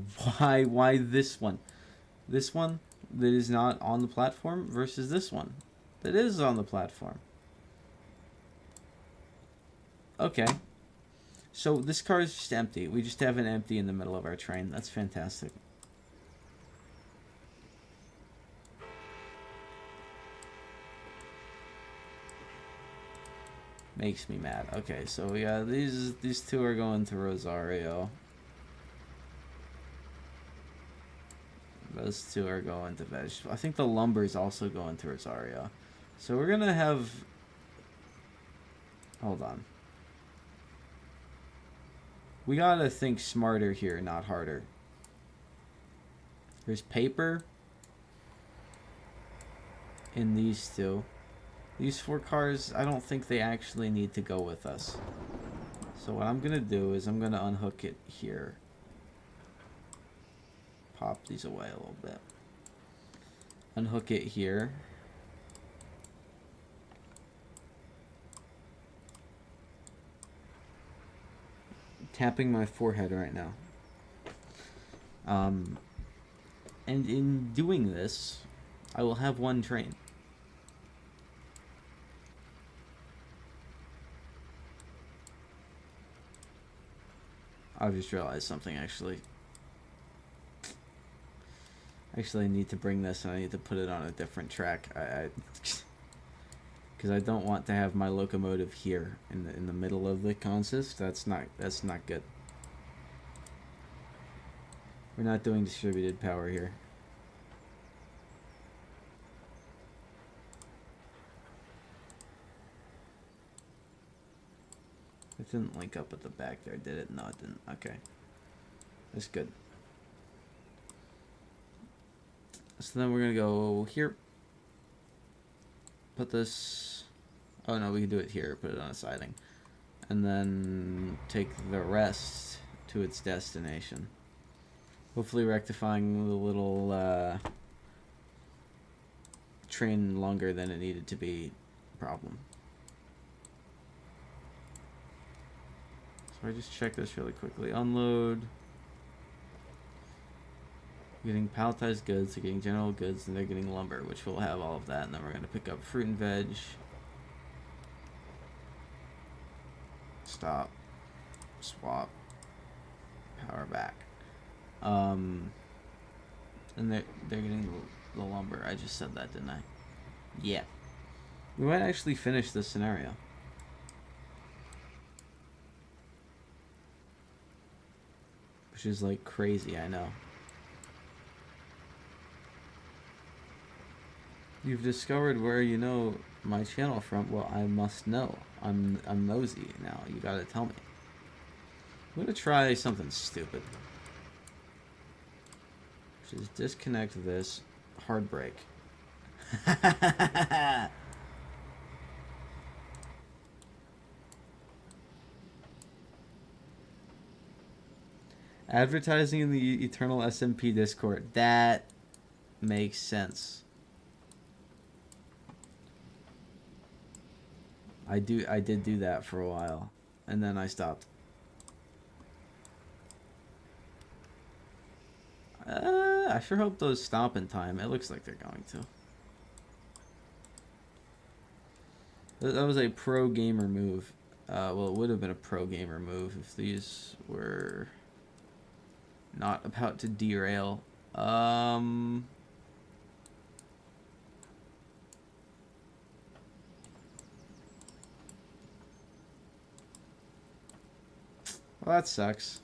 this one? This one that is not on the platform versus this one that is on the platform. Okay. So this car is just empty. We just have an empty in the middle of our train. That's fantastic. Makes me mad. Okay, so yeah, these two are going to Rosario. Those two are going to vegetable. I think the lumber is also going to Rosario. So we're gonna have... Hold on. We gotta think smarter here, not harder. There's paper in these two. These four cars, I don't think they actually need to go with us. So what I'm gonna do is I'm gonna unhook it here. Pop these away a little bit. Unhook it here. Tapping my forehead right now. And in doing this, I will have one train. I just realized something actually. Actually, I need to bring this and I need to put it on a different track. Because I don't want to have my locomotive here in the middle of the consist. That's not good. We're not doing distributed power here. It didn't link up at the back there, did it? No, it didn't. Okay. That's good. So then we're going to go here. Put this... Oh no, we can do it here. Put it on a siding. And then take the rest to its destination. Hopefully rectifying the little train longer than it needed to be problem. So I just check this really quickly. Unload. Getting palletized goods, they're getting general goods, and they're getting lumber, which will have all of that. And then we're going to pick up fruit and veg. Stop. Swap. Power back. And they're getting the lumber. I just said that, didn't I? Yeah. We might actually finish this scenario. Which is like crazy, I know. You've discovered where you know my channel from. Well, I must know. I'm nosy now. You gotta tell me. I'm gonna try something stupid. Which is disconnect this. Hard brake. Advertising in the Eternal SMP Discord. That makes sense. I did do that for a while, and then I stopped. I sure hope those stop in time. It looks like they're going to. That was a pro gamer move. Well, it would have been a pro gamer move if these were not about to derail. Well, that sucks.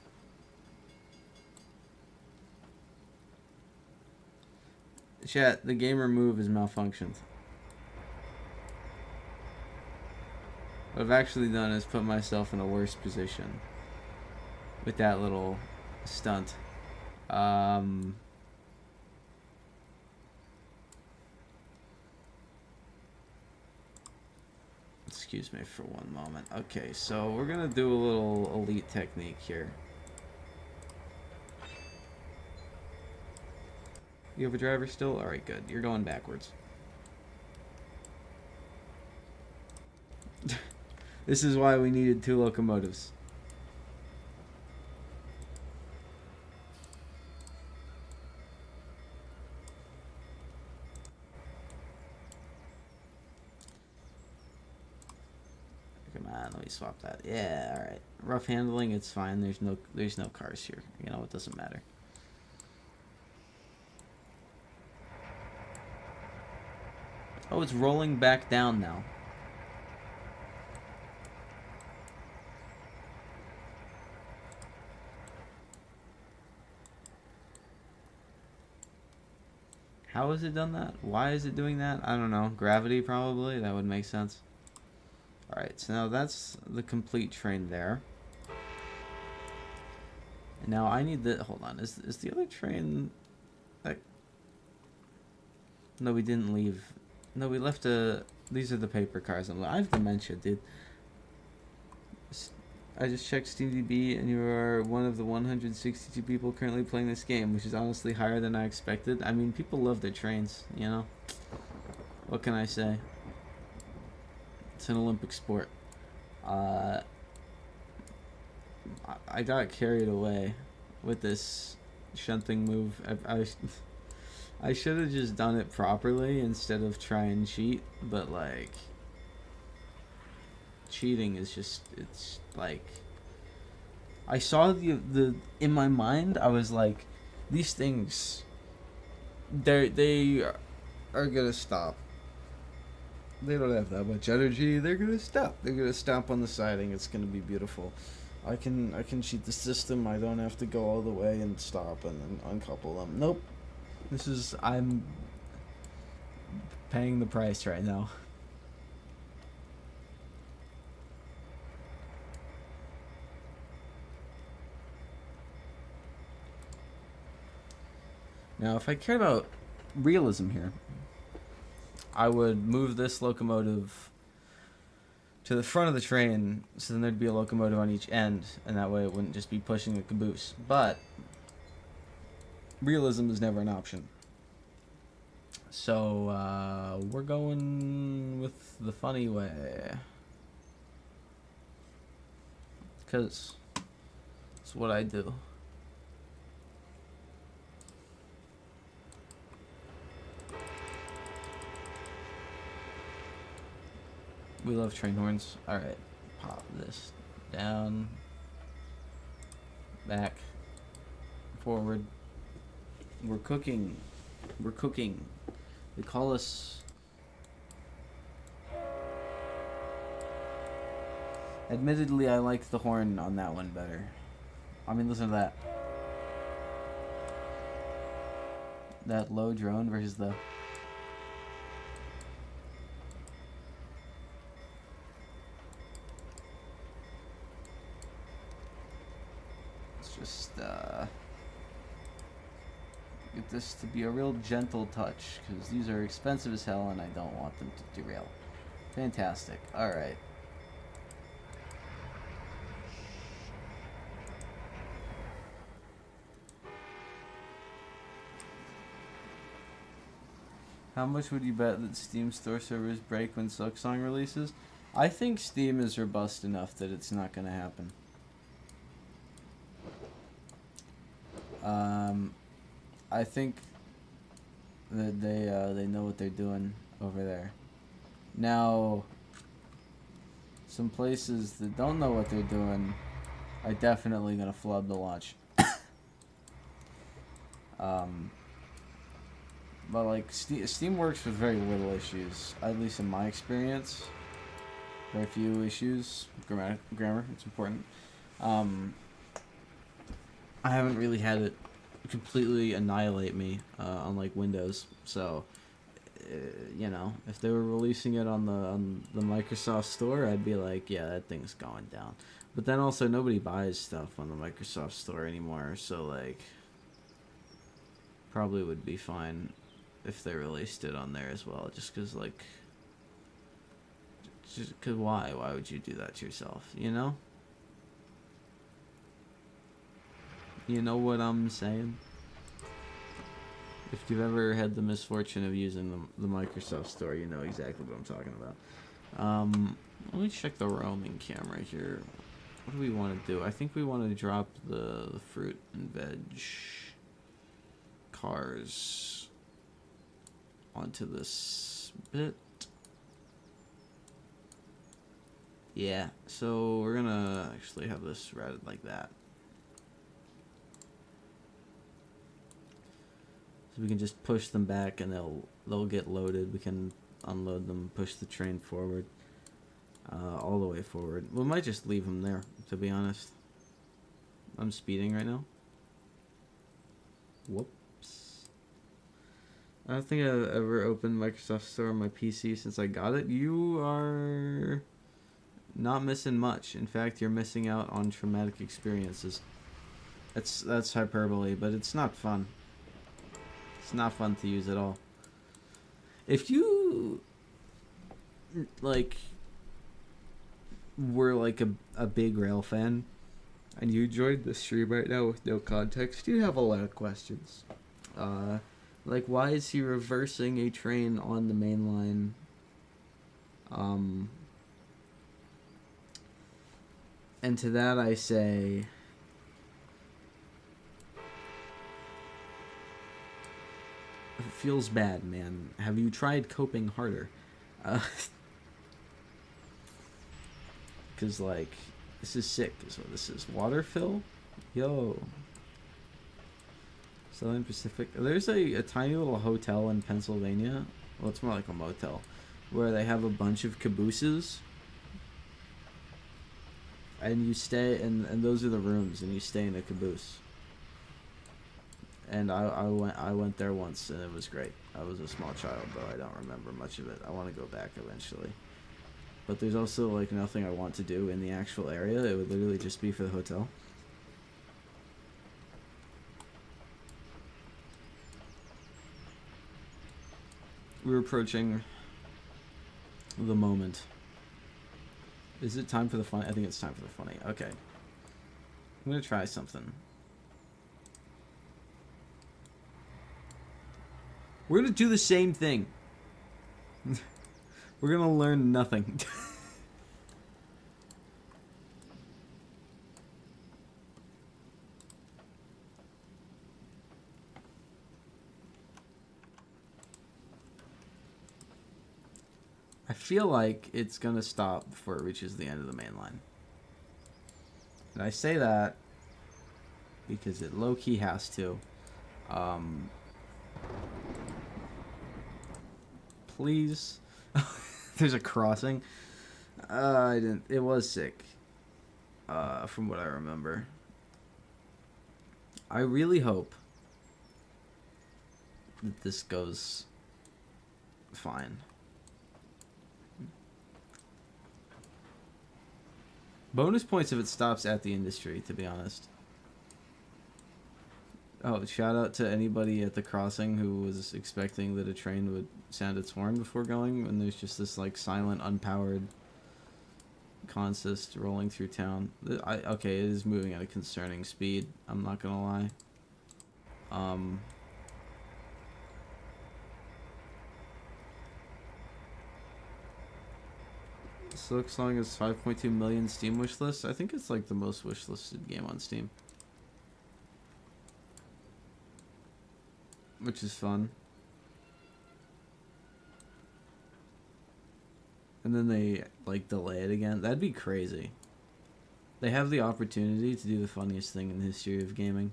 Chat, the gamer move is malfunctioned. What I've actually done is put myself in a worse position with that little stunt. Excuse me for one moment. Okay, so we're gonna do a little elite technique here. You have a driver still? Alright, good. You're going backwards. This is why we needed 2 locomotives. Come on, let me swap that. Yeah, alright. Rough handling, it's fine. There's no cars here. You know, it doesn't matter. Oh, it's rolling back down now. How has it done that? Why is it doing that? I don't know. Gravity, probably? That would make sense. Alright, so now that's the complete train there. And now I need the... Hold on. Is the other train... Like... No, we didn't leave... No, we left a... These are the paper cars. I have dementia, dude. I just checked SteamDB, and you are one of the 162 people currently playing this game, which is honestly higher than I expected. I mean, people love their trains, you know? What can I say? It's an Olympic sport. I got carried away with this shunting move. I should have just done it properly instead of try and cheat, but like cheating is just, it's like, I saw the in my mind I was like, these things, they are gonna stop. They don't have that much energy. They're gonna stop. They're gonna stop on the siding. It's gonna be beautiful. I can cheat the system. I don't have to go all the way and stop and then uncouple them. Nope. I'm paying the price right now. Now, if I cared about realism here, I would move this locomotive to the front of the train, so then there'd be a locomotive on each end, and that way it wouldn't just be pushing the caboose. But realism is never an option. So, we're going with the funny way. Because it's what I do. We love train horns. Alright, pop this down, back, forward. We're cooking. We're cooking. They call us... Admittedly, I like the horn on that one better. I mean, listen to that. That low drone versus the... Just get this to be a real gentle touch, because these are expensive as hell and I don't want them to derail. Fantastic. Alright. How much would you bet that Steam store servers break when Silksong releases? I think Steam is robust enough that it's not going to happen. I think that they know what they're doing over there. Now, some places that don't know what they're doing are definitely going to flub the launch. But like Steam works with very little issues, at least in my experience. Very few issues. Grammar, it's important. I haven't really had it completely annihilate me, unlike Windows. So, you know, if they were releasing it on the Microsoft Store, I'd be like, yeah, that thing's going down. But then also nobody buys stuff on the Microsoft Store anymore, so like, probably would be fine if they released it on there as well. Just because, like, just cause why? Why would you do that to yourself? You know? You know what I'm saying? If you've ever had the misfortune of using the Microsoft Store, you know exactly what I'm talking about. Let me check the roaming camera here. What do we want to do? I think we want to drop the fruit and veg cars onto this bit. Yeah, so we're gonna actually have this routed like that. So we can just push them back and they'll get loaded. We can unload them, push the train forward, all the way forward. We might just leave them there, to be honest. I'm speeding right now. Whoops. I don't think I've ever opened Microsoft Store on my PC since I got it. You are not missing much. In fact, you're missing out on traumatic experiences. That's hyperbole, but it's not fun. It's not fun to use at all. If you like were like a big rail fan and you enjoyed the stream right now with no context, you'd have a lot of questions. Like, why is he reversing a train on the main line? And to that I say, it feels bad, man. Have you tried coping harder? Because, like, this is sick, is what this is. Water fill? Yo. Southern Pacific. There's a tiny little hotel in Pennsylvania. Well, it's more like a motel. Where they have a bunch of cabooses. And you stay, and those are the rooms, and you stay in a caboose. And I went there once, and it was great. I was a small child, though. I don't remember much of it. I want to go back eventually. But there's also, like, nothing I want to do in the actual area. It would literally just be for the hotel. We're approaching the moment. Is it time for the funny? I think it's time for the funny. Okay. I'm going to try something. We're going to do the same thing. We're going to learn nothing. I feel like it's going to stop before it reaches the end of the main line. And I say that because it low-key has to. Please. There's a crossing. I didn't. It was sick. From what I remember. I really hope that this goes fine. Bonus points if it stops at the industry, to be honest. Oh, shout out to anybody at the crossing who was expecting that a train would sound its horn before going, when there's just this, like, silent, unpowered consist rolling through town. Okay, it is moving at a concerning speed, I'm not gonna lie. Silk Song is 5.2 million Steam wishlist. I think it's like the most wishlisted game on Steam, which is fun. And then they like delay it again. That'd be crazy. They have the opportunity to do the funniest thing in the history of gaming.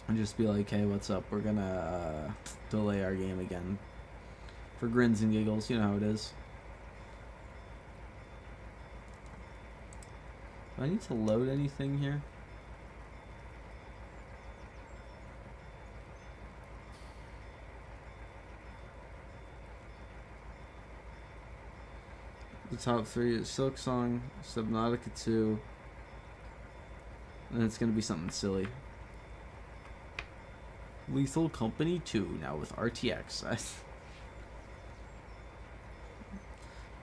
And just be like, hey, what's up? We're gonna delay our game again. For grins and giggles, you know how it is. Do I need to load anything here? The top three is Silk Song, Subnautica 2, and it's gonna be something silly. Lethal Company 2, now with RTX.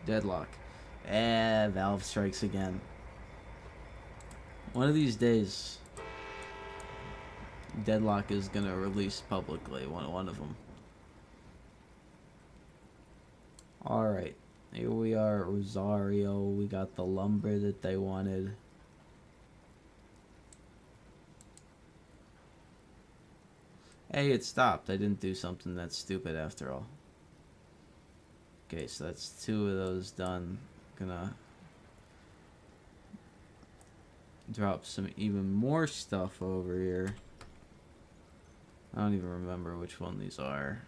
Deadlock. Valve strikes again. One of these days, Deadlock is gonna release publicly, one of them. Alright, here we are at Rosario. We got the lumber that they wanted. Hey, it stopped. I didn't do something that's stupid after all. Okay, so that's 2 of those done. Gonna drop some even more stuff over here. I don't even remember which one these are.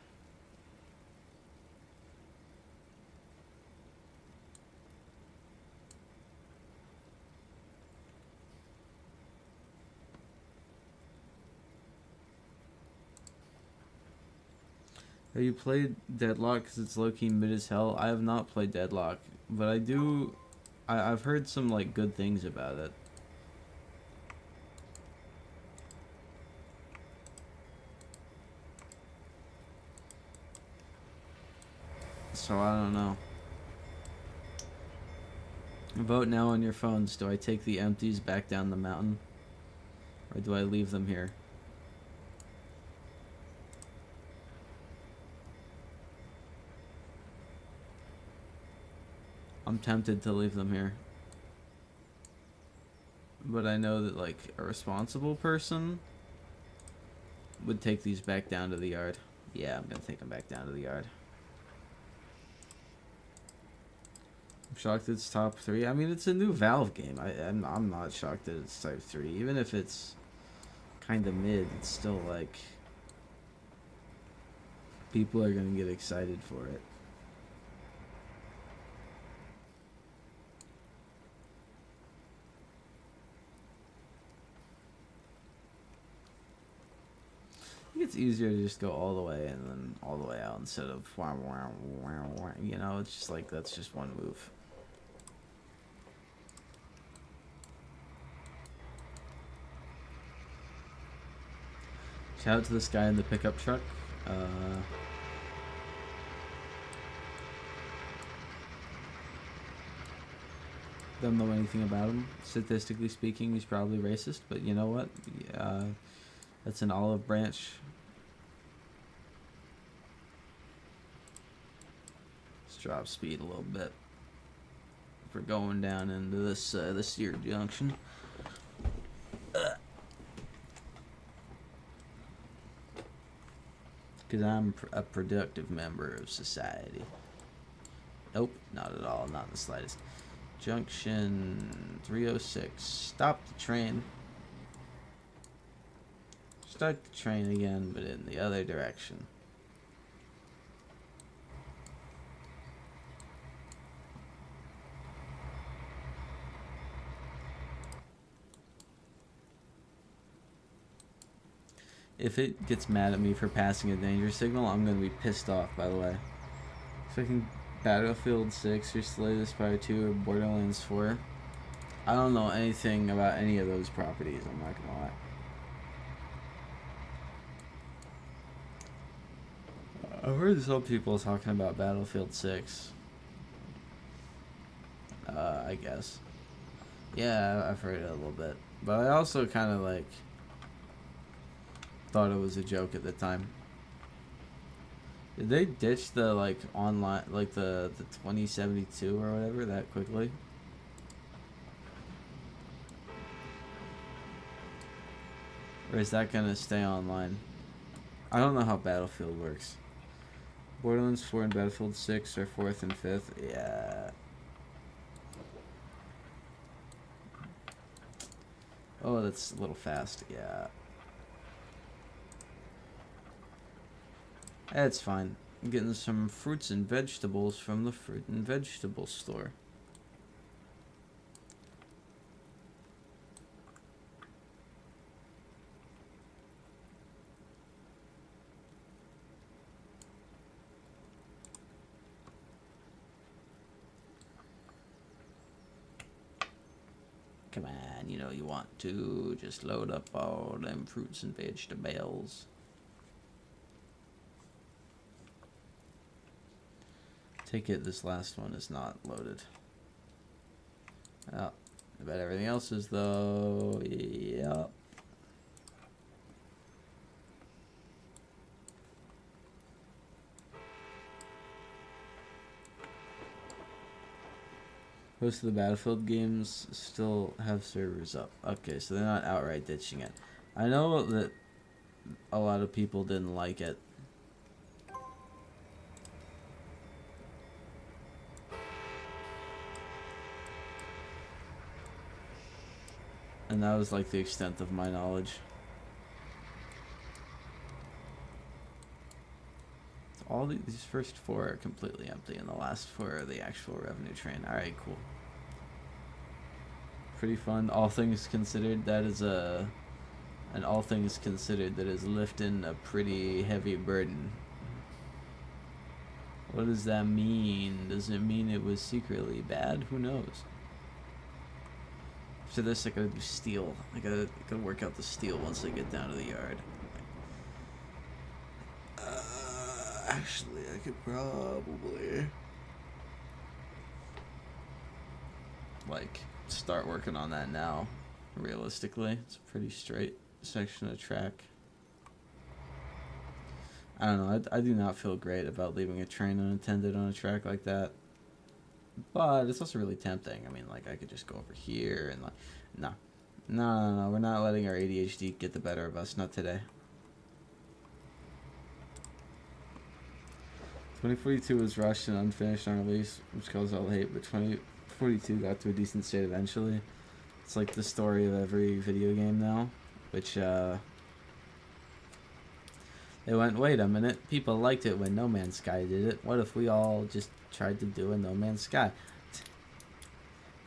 Have you played Deadlock because it's low-key mid as hell? I have not played Deadlock, but I've heard some like good things about it. So I don't know. Vote now on your phones. Do I take the empties back down the mountain? Or do I leave them here? I'm tempted to leave them here. But I know that like a responsible person would take these back down to the yard. Yeah, I'm gonna take them back down to the yard. I'm shocked it's top 3. I mean, it's a new Valve game. I'm not shocked that it's type 3. Even if it's kind of mid, it's still like people are gonna get excited for it. I think it's easier to just go all the way and then all the way out instead of you know, it's just like that's just one move. Shout out to this guy in the pickup truck. Don't know anything about him. Statistically speaking, he's probably racist, but you know what? That's an olive branch. Let's drop speed a little bit. If we're going down into this Sear junction. Because I'm a productive member of society. Nope, not at all, not in the slightest. Junction 306. Stop the train. Start the train again, but in the other direction. If it gets mad at me for passing a danger signal, I'm gonna be pissed off, by the way. Fucking Battlefield 6 or Slay the Spire 2 or Borderlands 4. I don't know anything about any of those properties, I'm not gonna lie. I've heard some people talking about Battlefield 6. I guess. Yeah, I've heard it a little bit. But I also kind of like thought it was a joke at the time. Did they ditch the like online, like the 2072 or whatever that quickly? Or is that gonna stay online? I don't know how Battlefield works. Borderlands 4 and Battlefield 6 are 4th and 5th. Yeah. Oh, that's a little fast. Yeah. That's fine. I'm getting some fruits and vegetables from the fruit and vegetable store. Come on, you know you want to just load up all them fruits and vegetables. Take it this last one is not loaded. Oh, I bet everything else is though. Yep. Most of the Battlefield games still have servers up. Okay, so they're not outright ditching it. I know that a lot of people didn't like it. And that was like the extent of my knowledge. So all these first 4 are completely empty, and the last 4 are the actual revenue train. Alright, cool. Pretty fun. All things considered, that is a... And all things considered, that is lifting a pretty heavy burden. What does that mean? Does it mean it was secretly bad? Who knows? After this, I gotta do steel. I gotta work out the steel once I get down to the yard. Actually, I could probably... like, start working on that now. Realistically, it's a pretty straight section of track. I don't know, I do not feel great about leaving a train unattended on a track like that. But it's also really tempting. I mean, like, I could just go over here and, like, no, we're not letting our ADHD get the better of us, not today. 2042 was rushed and unfinished on release, which caused all the hate, but 2042 got to a decent state eventually. It's like the story of every video game now, which, they went, wait a minute, people liked it when No Man's Sky did it. What if we all just tried to do a No Man's Sky?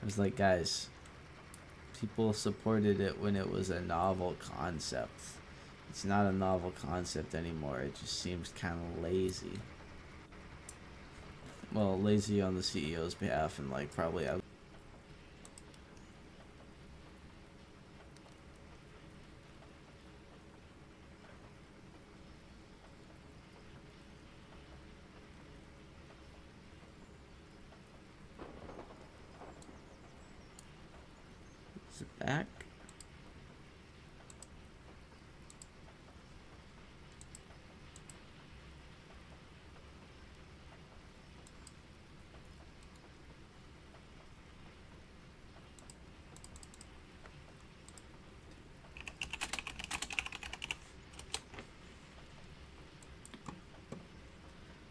I was like, guys, people supported it when it was a novel concept. It's not a novel concept anymore. It just seems kind of lazy. Well, lazy on the CEO's behalf and, like, probably out. Is it back?